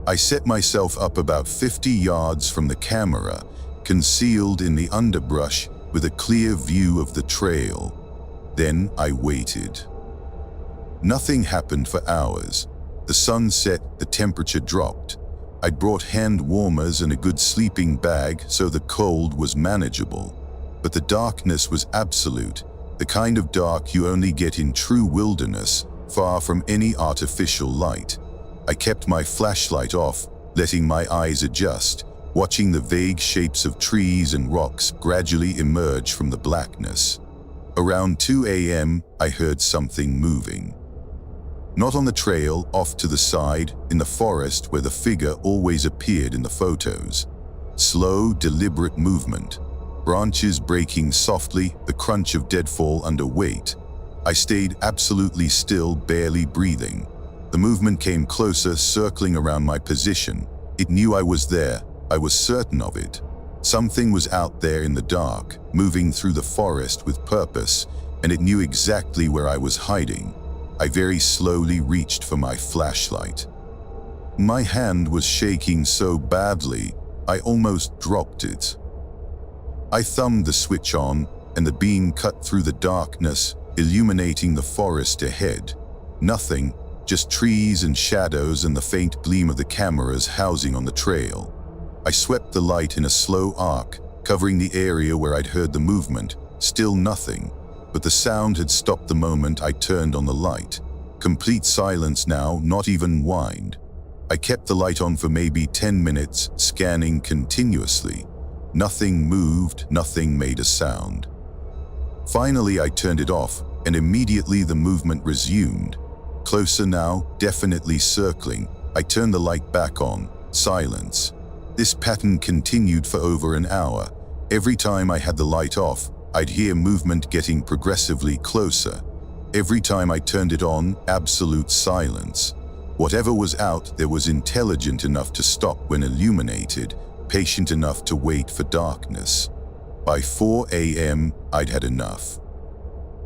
I set myself up about 50 yards from the camera, concealed in the underbrush with a clear view of the trail. Then I waited. Nothing happened for hours. The sun set, the temperature dropped. I'd brought hand warmers and a good sleeping bag, so the cold was manageable. But the darkness was absolute, the kind of dark you only get in true wilderness, far from any artificial light. I kept my flashlight off, letting my eyes adjust, watching the vague shapes of trees and rocks gradually emerge from the blackness. Around 2 a.m., I heard something moving. Not on the trail, off to the side, in the forest where the figure always appeared in the photos. Slow, deliberate movement. Branches breaking softly, the crunch of deadfall under weight. I stayed absolutely still, barely breathing. The movement came closer, circling around my position. It knew I was there. I was certain of it. Something was out there in the dark, moving through the forest with purpose, and it knew exactly where I was hiding. I very slowly reached for my flashlight. My hand was shaking so badly, I almost dropped it. I thumbed the switch on, and the beam cut through the darkness, illuminating the forest ahead. Nothing, just trees and shadows and the faint gleam of the camera's housing on the trail. I swept the light in a slow arc, covering the area where I'd heard the movement. Still nothing, but the sound had stopped the moment I turned on the light. Complete silence now, not even wind. I kept the light on for maybe 10 minutes, scanning continuously. Nothing moved, nothing made a sound. Finally, I turned it off, and immediately the movement resumed. Closer now, definitely circling. I turned the light back on. Silence. This pattern continued for over an hour. Every time I had the light off, I'd hear movement getting progressively closer. Every time I turned it on, absolute silence. Whatever was out there was intelligent enough to stop when illuminated, patient enough to wait for darkness. By 4 a.m., I'd had enough.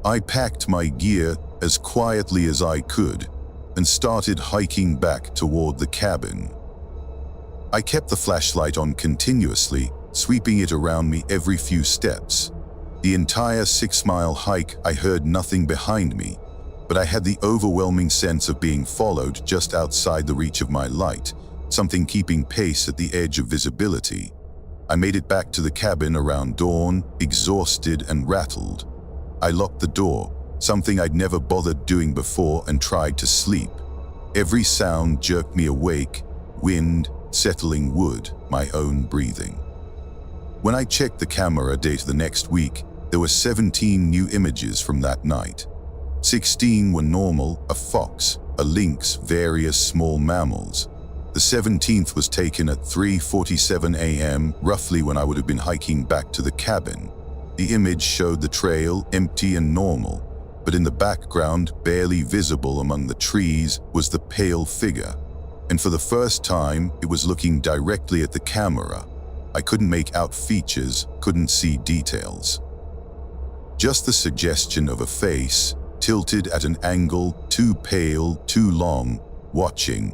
I packed my gear as quietly as I could and started hiking back toward the cabin. I kept the flashlight on continuously, sweeping it around me every few steps. The entire 6-mile hike, I heard nothing behind me, but I had the overwhelming sense of being followed just outside the reach of my light, something keeping pace at the edge of visibility. I made it back to the cabin around dawn, exhausted and rattled. I locked the door, something I'd never bothered doing before, and tried to sleep. Every sound jerked me awake: wind, settling wood, my own breathing. When I checked the camera data the next week, there were 17 new images from that night. 16 were normal: a fox, a lynx, various small mammals. The 17th was taken at 3:47 a.m., roughly when I would have been hiking back to the cabin. The image showed the trail empty and normal, but in the background, barely visible among the trees, was the pale figure. And for the first time, it was looking directly at the camera. I couldn't make out features, couldn't see details. Just the suggestion of a face, tilted at an angle, too pale, too long, watching.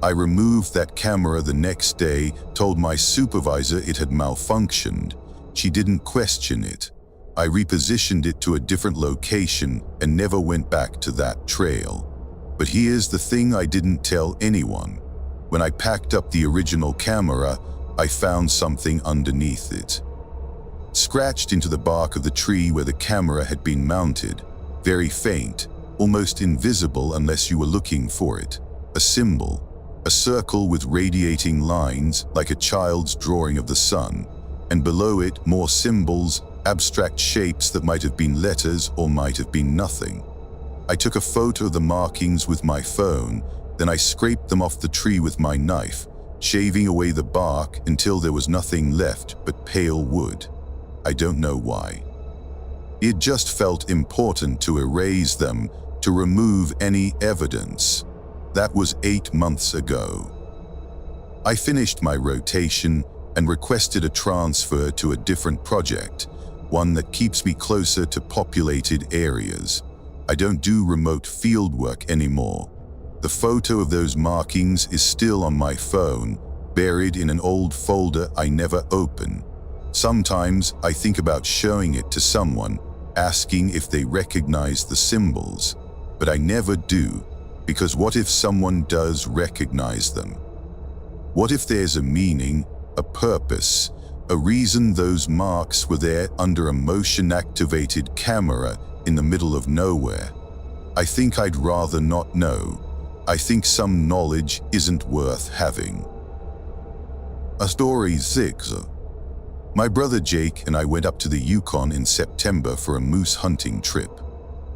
I removed that camera the next day, told my supervisor it had malfunctioned. She didn't question it. I repositioned it to a different location and never went back to that trail. But here's the thing I didn't tell anyone. When I packed up the original camera, I found something underneath it. Scratched into the bark of the tree where the camera had been mounted, very faint, almost invisible unless you were looking for it, a symbol, a circle with radiating lines like a child's drawing of the sun, and below it more symbols, abstract shapes that might have been letters or might have been nothing. I took a photo of the markings with my phone, then I scraped them off the tree with my knife, shaving away the bark until there was nothing left but pale wood. I don't know why. It just felt important to erase them, to remove any evidence. That was 8 months ago. I finished my rotation and requested a transfer to a different project, one that keeps me closer to populated areas. I don't do remote field work anymore. The photo of those markings is still on my phone, buried in an old folder I never open. Sometimes I think about showing it to someone, asking if they recognize the symbols, but I never do, because what if someone does recognize them? What if there's a meaning, a purpose, a reason those marks were there under a motion-activated camera in the middle of nowhere? I think I'd rather not know. I think some knowledge isn't worth having. A story 6. My brother Jake and I went up to the Yukon in September for a moose hunting trip.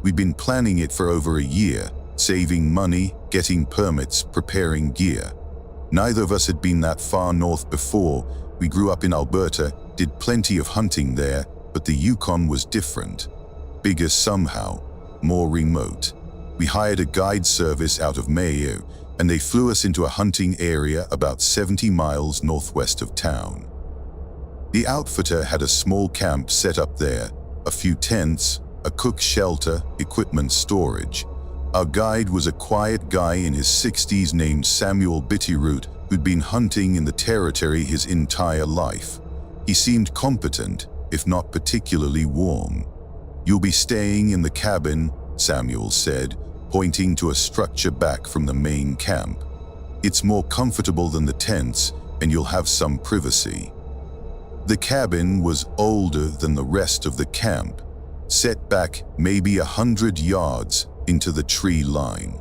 We'd been planning it for over a year, saving money, getting permits, preparing gear. Neither of us had been that far north before. We grew up in Alberta, did plenty of hunting there, but the Yukon was different. Bigger somehow, more remote. We hired a guide service out of Mayo, and they flew us into a hunting area about 70 miles northwest of town. The outfitter had a small camp set up there, a few tents, a cook shelter, equipment storage. Our guide was a quiet guy in his 60s named Samuel Bittyroot, who'd been hunting in the territory his entire life. He seemed competent, if not particularly warm. "You'll be staying in the cabin," Samuel said, pointing to a structure back from the main camp. "It's more comfortable than the tents, and you'll have some privacy." The cabin was older than the rest of the camp, set back maybe 100 yards into the tree line.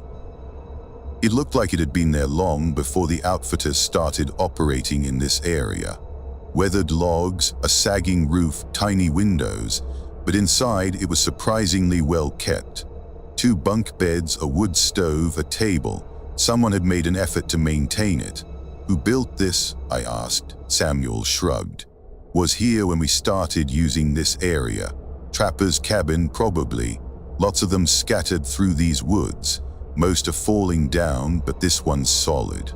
It looked like it had been there long before the outfitters started operating in this area. Weathered logs, a sagging roof, tiny windows, but inside it was surprisingly well kept. 2 bunk beds, a wood stove, a table. Someone had made an effort to maintain it. "Who built this?" I asked. Samuel shrugged. "Was here when we started using this area. Trapper's cabin, probably. Lots of them scattered through these woods. Most are falling down, but this one's solid."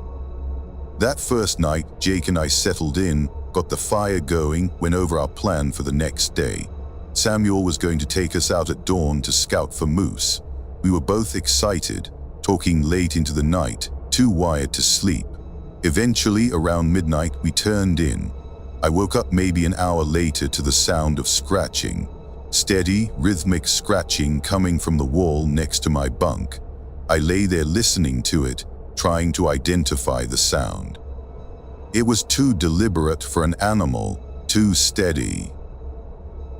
That first night, Jake and I settled in, got the fire going, went over our plan for the next day. Samuel was going to take us out at dawn to scout for moose. We were both excited, talking late into the night, too wired to sleep. Eventually, around midnight, we turned in. I woke up maybe an hour later to the sound of scratching. Steady, rhythmic scratching coming from the wall next to my bunk. I lay there listening to it, trying to identify the sound. It was too deliberate for an animal, too steady.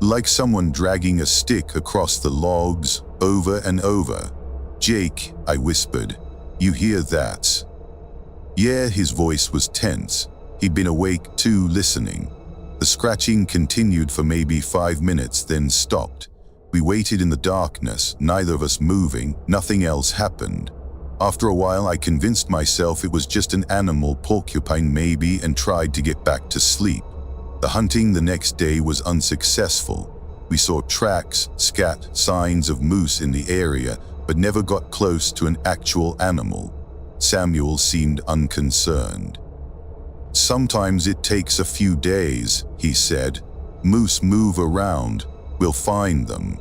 Like someone dragging a stick across the logs over and over. "Jake," I whispered, "you hear that?" Yeah, his voice was tense. He'd been awake too, listening. The scratching continued for maybe 5 minutes, then stopped. We waited in the darkness, neither of us moving, nothing else happened. After a while, I convinced myself it was just an animal, porcupine maybe, and tried to get back to sleep. The hunting the next day was unsuccessful. We saw tracks, scat, signs of moose in the area, but never got close to an actual animal. Samuel seemed unconcerned. "Sometimes it takes a few days," he said. "Moose move around. We'll find them."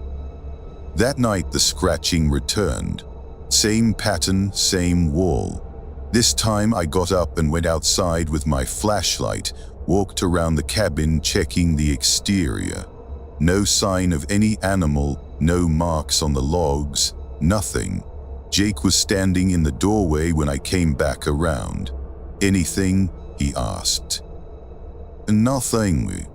That night the scratching returned. Same pattern, same wall. This time I got up and went outside with my flashlight, walked around the cabin checking the exterior. No sign of any animal, no marks on the logs, nothing. Jake was standing in the doorway when I came back around. "Anything?" he asked. "Nothing."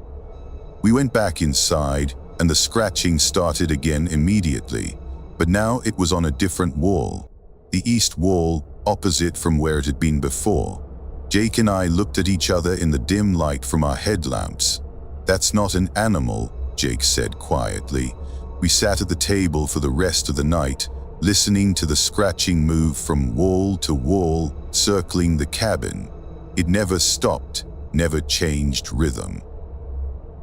We went back inside, and the scratching started again immediately, but now it was on a different wall, the east wall, opposite from where it had been before. Jake and I looked at each other in the dim light from our headlamps. "That's not an animal," Jake said quietly. We sat at the table for the rest of the night, listening to the scratching move from wall to wall, circling the cabin. It never stopped, never changed rhythm.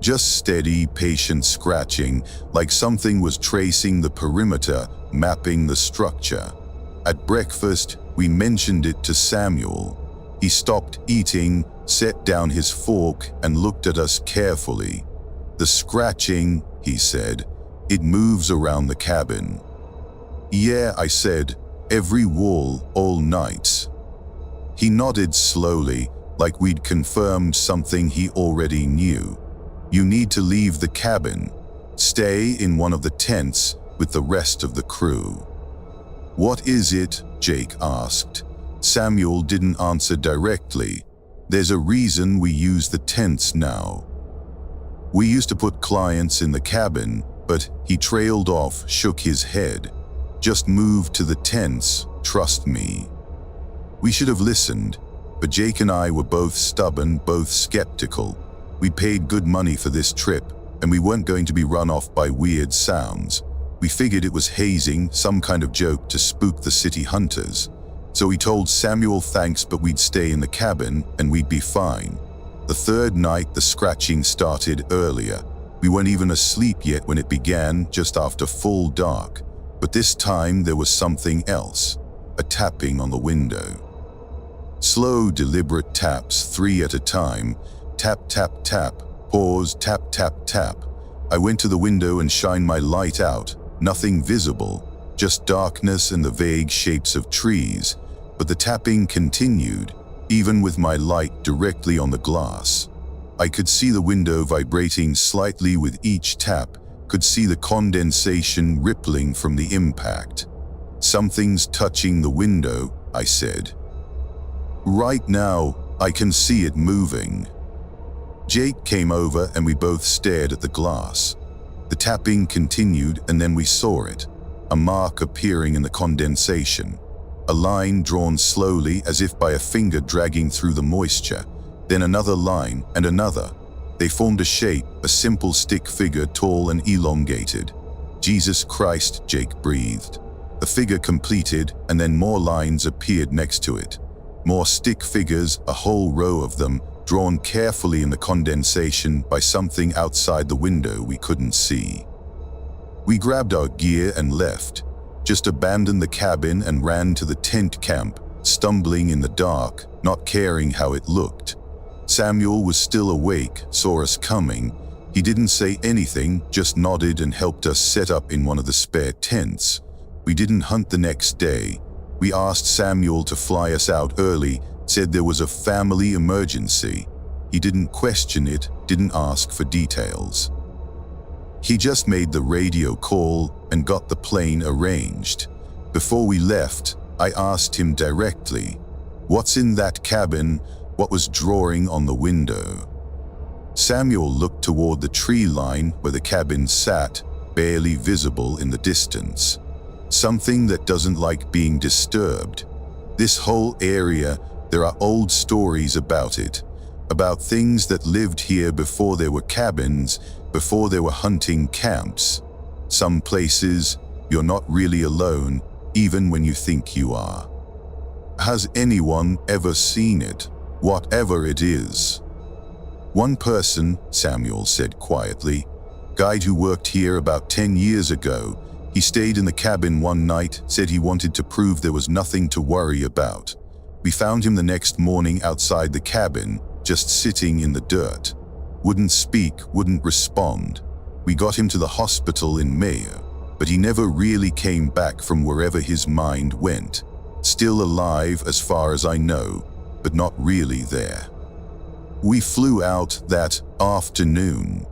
Just steady, patient scratching, like something was tracing the perimeter, mapping the structure. At breakfast, we mentioned it to Samuel. He stopped eating, set down his fork, and looked at us carefully. "The scratching," he said, "it moves around the cabin." "Yeah," I said, "every wall, all night." He nodded slowly, like we'd confirmed something he already knew. "You need to leave the cabin. Stay in one of the tents with the rest of the crew." "What is it?" Jake asked. Samuel didn't answer directly. "There's a reason we use the tents now. We used to put clients in the cabin," but he trailed off, shook his head. "Just move to the tents, trust me." We should have listened, but Jake and I were both stubborn, both skeptical. We paid good money for this trip, and we weren't going to be run off by weird sounds. We figured it was hazing, some kind of joke to spook the city hunters. So we told Samuel thanks, but we'd stay in the cabin and we'd be fine. The third night, the scratching started earlier. We weren't even asleep yet when it began, just after full dark. But this time there was something else, a tapping on the window. Slow, deliberate taps, 3 at a time. Tap, tap, tap, pause, tap, tap, tap. I went to the window and shined my light out. Nothing visible, just darkness and the vague shapes of trees. But the tapping continued, even with my light directly on the glass. I could see the window vibrating slightly with each tap, could see the condensation rippling from the impact. "Something's touching the window," I said. "Right now, I can see it moving." Jake came over and we both stared at the glass. The tapping continued and then we saw it, a mark appearing in the condensation. A line drawn slowly as if by a finger dragging through the moisture, then another line and another. They formed a shape, a simple stick figure, tall and elongated. "Jesus Christ," Jake breathed. The figure completed and then more lines appeared next to it. More stick figures, a whole row of them, drawn carefully in the condensation by something outside the window we couldn't see. We grabbed our gear and left, just abandoned the cabin and ran to the tent camp, stumbling in the dark, not caring how it looked. Samuel was still awake, saw us coming. He didn't say anything, just nodded and helped us set up in one of the spare tents. We didn't hunt the next day. We asked Samuel to fly us out early, said there was a family emergency. He didn't question it, didn't ask for details. He just made the radio call and got the plane arranged. Before we left, I asked him directly, "What's in that cabin? What was drawing on the window?" Samuel looked toward the tree line where the cabin sat, barely visible in the distance. something that doesn't like being disturbed. This whole area, there are old stories about it, about things that lived here before there were cabins, before there were hunting camps. Some places, you're not really alone, even when you think you are. Has anyone ever seen it? Whatever it is. One person, Samuel said quietly, guide who worked here about 10 years ago. He stayed in the cabin one night, said he wanted to prove there was nothing to worry about. We found him the next morning outside the cabin, just sitting in the dirt. Wouldn't speak, wouldn't respond. We got him to the hospital in Mayo, but he never really came back from wherever his mind went. Still alive as far as I know, but not really there. We flew out that afternoon.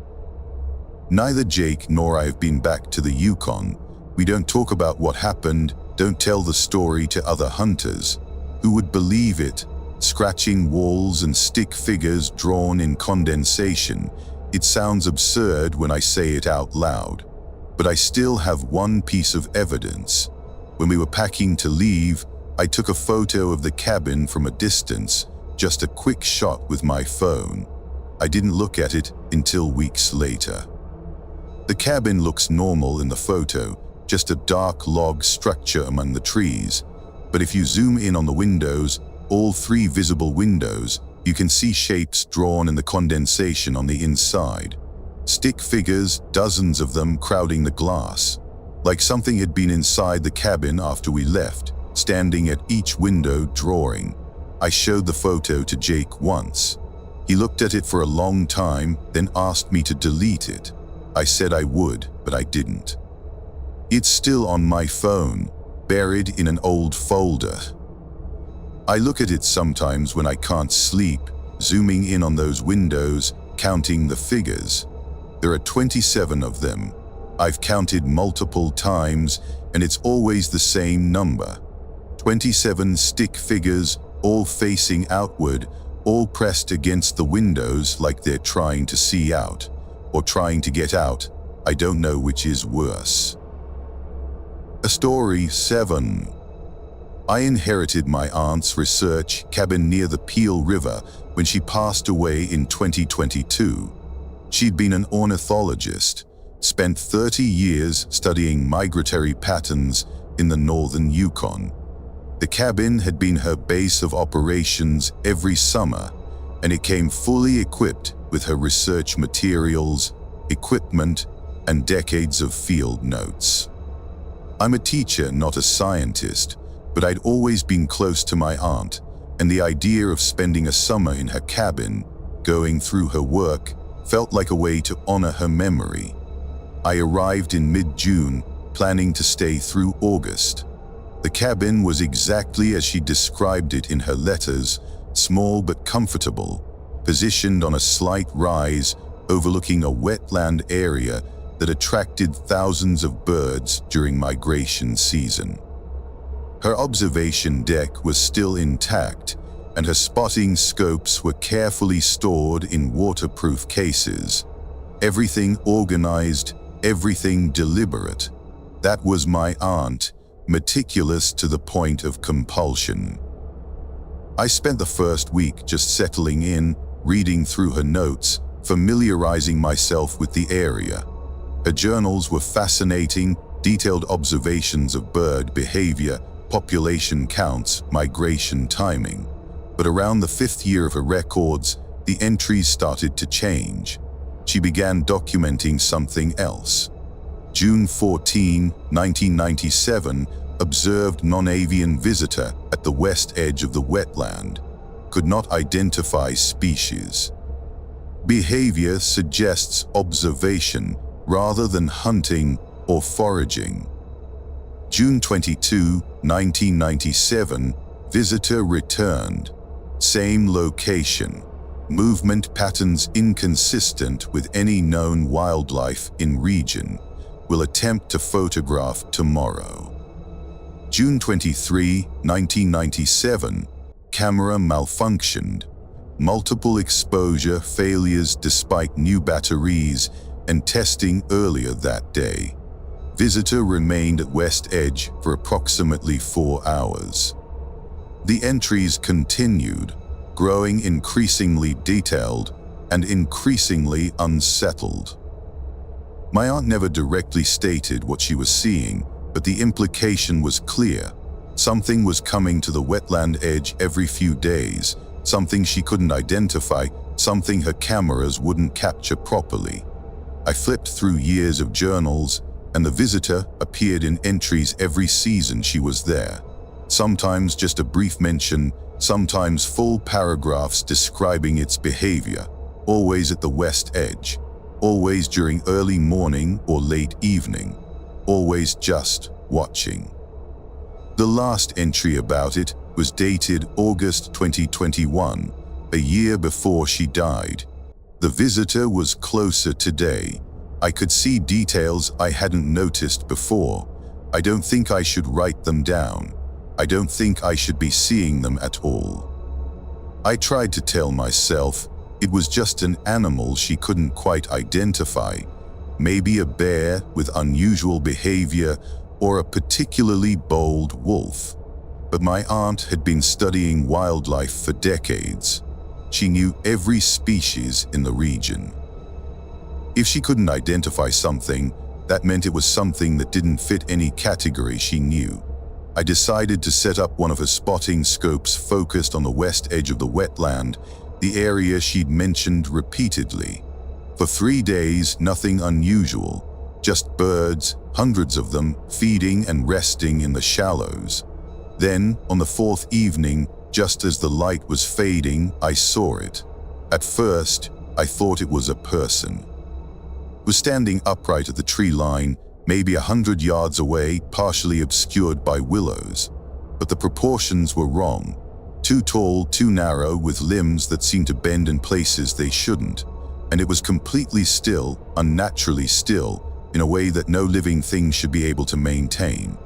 Neither Jake nor I have been back to the Yukon. We don't talk about what happened, don't tell the story to other hunters. Who would believe it? Scratching walls and stick figures drawn in condensation. It sounds absurd when I say it out loud, but I still have one piece of evidence. When we were packing to leave, I took a photo of the cabin from a distance, just a quick shot with my phone. I didn't look at it until weeks later. The cabin looks normal in the photo, just a dark log structure among the trees. But if you zoom in on the windows, all 3 visible windows, you can see shapes drawn in the condensation on the inside. Stick figures, dozens of them crowding the glass. Like something had been inside the cabin after we left, standing at each window drawing. I showed the photo to Jake once. He looked at it for a long time, then asked me to delete it. I said I would, but I didn't. It's still on my phone, buried in an old folder. I look at it sometimes when I can't sleep, zooming in on those windows, counting the figures. There are 27 of them. I've counted multiple times, and it's always the same number. 27 stick figures, all facing outward, all pressed against the windows like they're trying to see out, or trying to get out. I don't know which is worse. A story 7. I inherited my aunt's research cabin near the Peel River when she passed away in 2022. She'd been an ornithologist, spent 30 years studying migratory patterns in the northern Yukon. The cabin had been her base of operations every summer, and it came fully equipped with her research materials, equipment, and decades of field notes. I'm a teacher, not a scientist, but I'd always been close to my aunt, and the idea of spending a summer in her cabin, going through her work, felt like a way to honor her memory. I arrived in mid-June, planning to stay through August. The cabin was exactly as she described it in her letters, small but comfortable, positioned on a slight rise overlooking a wetland area that attracted thousands of birds during migration season. Her observation deck was still intact, and her spotting scopes were carefully stored in waterproof cases. Everything organized, everything deliberate. That was my aunt, meticulous to the point of compulsion. I spent the first week just settling in, reading through her notes, familiarizing myself with the area. Her journals were fascinating, detailed observations of bird behavior, population counts, migration timing. But around the 5th year of her records, the entries started to change. She began documenting something else. June 14, 1997, observed non-avian visitor at the west edge of the wetland. Could not identify species. Behavior suggests observation rather than hunting or foraging. June 22, 1997, visitor returned. Same location. Movement patterns inconsistent with any known wildlife in region. Will attempt to photograph tomorrow. June 23, 1997, camera malfunctioned. Multiple exposure failures despite new batteries and testing earlier that day. Visitor remained at West Edge for approximately 4 hours. The entries continued, growing increasingly detailed and increasingly unsettled. My aunt never directly stated what she was seeing, but the implication was clear. Something was coming to the wetland edge every few days, something she couldn't identify, something her cameras wouldn't capture properly. I flipped through years of journals, and the visitor appeared in entries every season she was there. Sometimes just a brief mention, sometimes full paragraphs describing its behavior, always at the west edge, always during early morning or late evening, always just watching. The last entry about it was dated August 2021, a year before she died. The visitor was closer today. I could see details I hadn't noticed before. I don't think I should write them down. I don't think I should be seeing them at all. I tried to tell myself it was just an animal she couldn't quite identify, maybe a bear with unusual behavior or a particularly bold wolf. But my aunt had been studying wildlife for decades. She knew every species in the region. If she couldn't identify something, that meant it was something that didn't fit any category she knew. I decided to set up one of her spotting scopes focused on the west edge of the wetland, the area she'd mentioned repeatedly. For 3 days, nothing unusual, just birds, hundreds of them, feeding and resting in the shallows. Then, on the 4th evening, just as the light was fading, I saw it. At first, I thought it was a person. It was standing upright at the tree line, maybe 100 yards away, partially obscured by willows. But the proportions were wrong. Too tall, too narrow, with limbs that seemed to bend in places they shouldn't. And it was completely still, unnaturally still, in a way that no living thing should be able to maintain.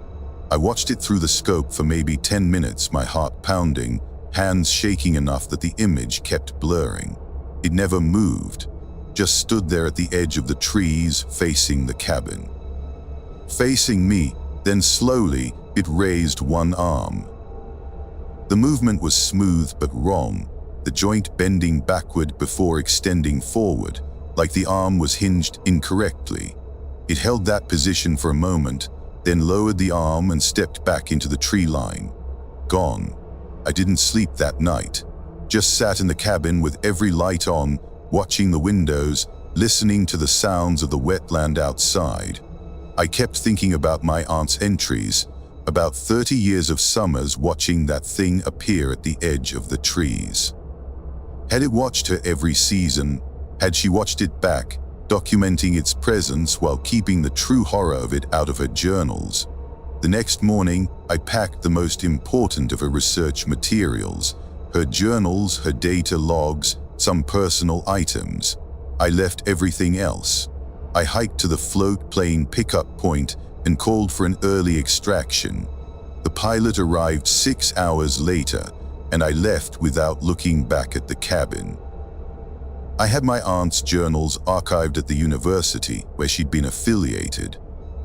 I watched it through the scope for maybe 10 minutes, my heart pounding, hands shaking enough that the image kept blurring. It never moved, just stood there at the edge of the trees, facing the cabin. Facing me, then slowly, it raised one arm. The movement was smooth but wrong, the joint bending backward before extending forward, like the arm was hinged incorrectly. It held that position for a moment, then lowered the arm and stepped back into the tree line. Gone. I didn't sleep that night. Just sat in the cabin with every light on, watching the windows, listening to the sounds of the wetland outside. I kept thinking about my aunt's entries, about 30 years of summers watching that thing appear at the edge of the trees. Had it watched her every season? Had she watched it back, documenting its presence while keeping the true horror of it out of her journals? The next morning, I packed the most important of her research materials, her journals, her data logs, some personal items. I left everything else. I hiked to the float plane pickup point and called for an early extraction. The pilot arrived 6 hours later, and I left without looking back at the cabin. I had my aunt's journals archived at the university where she'd been affiliated.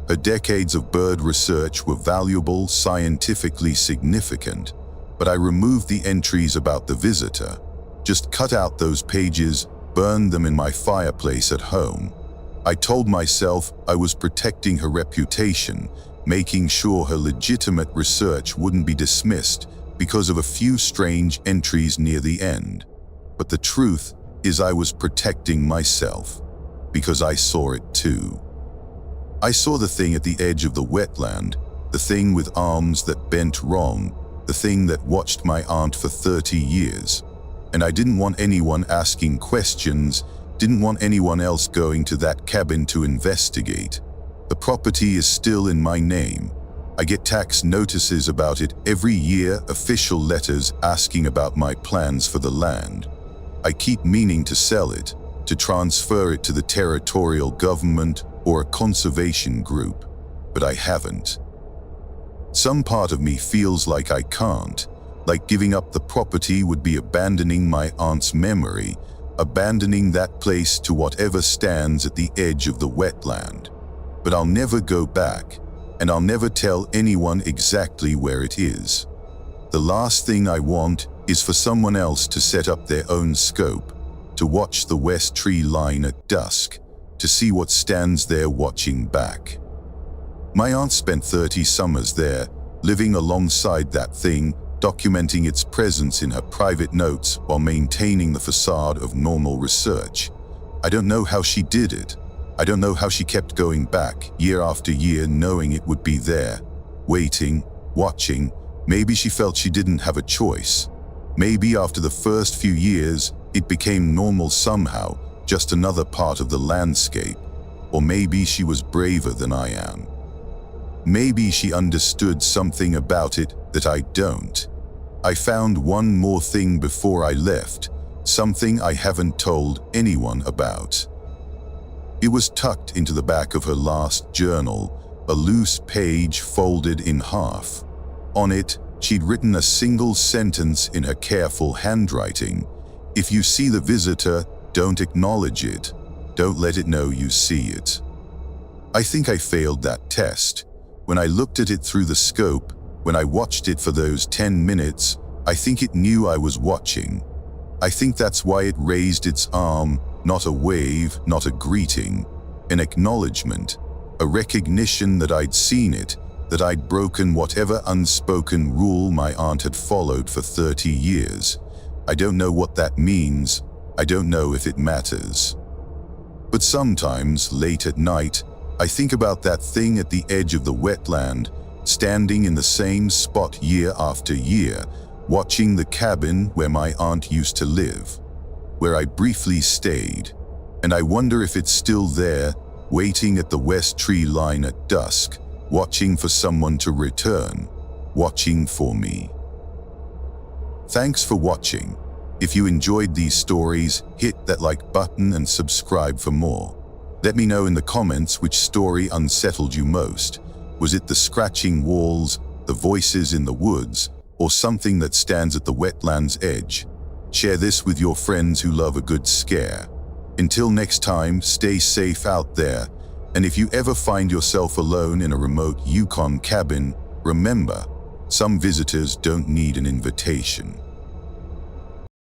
Her decades of bird research were valuable, scientifically significant, but I removed the entries about the visitor, just cut out those pages, burned them in my fireplace at home. I told myself I was protecting her reputation, making sure her legitimate research wouldn't be dismissed because of a few strange entries near the end. But the truth is I was protecting myself, because I saw it too. I saw the thing at the edge of the wetland, the thing with arms that bent wrong, the thing that watched my aunt for 30 years. And I didn't want anyone asking questions, didn't want anyone else going to that cabin to investigate. The property is still in my name. I get tax notices about it every year, official letters asking about my plans for the land. I keep meaning to sell it, to transfer it to the territorial government or a conservation group, but I haven't. Some part of me feels like I can't, like giving up the property would be abandoning my aunt's memory, abandoning that place to whatever stands at the edge of the wetland. but I'll never go back, and I'll never tell anyone exactly where it is. The last thing I want is for someone else to set up their own scope, to watch the west tree line at dusk, to see what stands there watching back. My aunt spent 30 summers there, living alongside that thing, documenting its presence in her private notes while maintaining the facade of normal research. I don't know how she did it. I don't know how she kept going back, year after year, knowing it would be there, waiting, watching. Maybe she felt she didn't have a choice. Maybe after the first few years, it became normal somehow, just another part of the landscape. Or maybe she was braver than I am. Maybe she understood something about it that I don't. I found one more thing before I left, something I haven't told anyone about. It was tucked into the back of her last journal, a loose page folded in half. On it, she'd written a single sentence in her careful handwriting. If you see the visitor, don't acknowledge it. Don't let it know you see it. I think I failed that test. When I looked at it through the scope, when I watched it for those 10 minutes, I think it knew I was watching. I think that's why it raised its arm, not a wave, not a greeting, an acknowledgement, a recognition that I'd seen it, that I'd broken whatever unspoken rule my aunt had followed for 30 years. I don't know what that means. I don't know if it matters. But sometimes, late at night, I think about that thing at the edge of the wetland, standing in the same spot year after year, watching the cabin where my aunt used to live, where I briefly stayed, and I wonder if it's still there, waiting at the west tree line at dusk, watching for someone to return, watching for me. Thanks for watching. If you enjoyed these stories, hit that like button and subscribe for more. Let me know in the comments which story unsettled you most. Was it the scratching walls, the voices in the woods, or something that stands at the wetland's edge? Share this with your friends who love a good scare. Until next time, stay safe out there, and if you ever find yourself alone in a remote Yukon cabin, remember, some visitors don't need an invitation.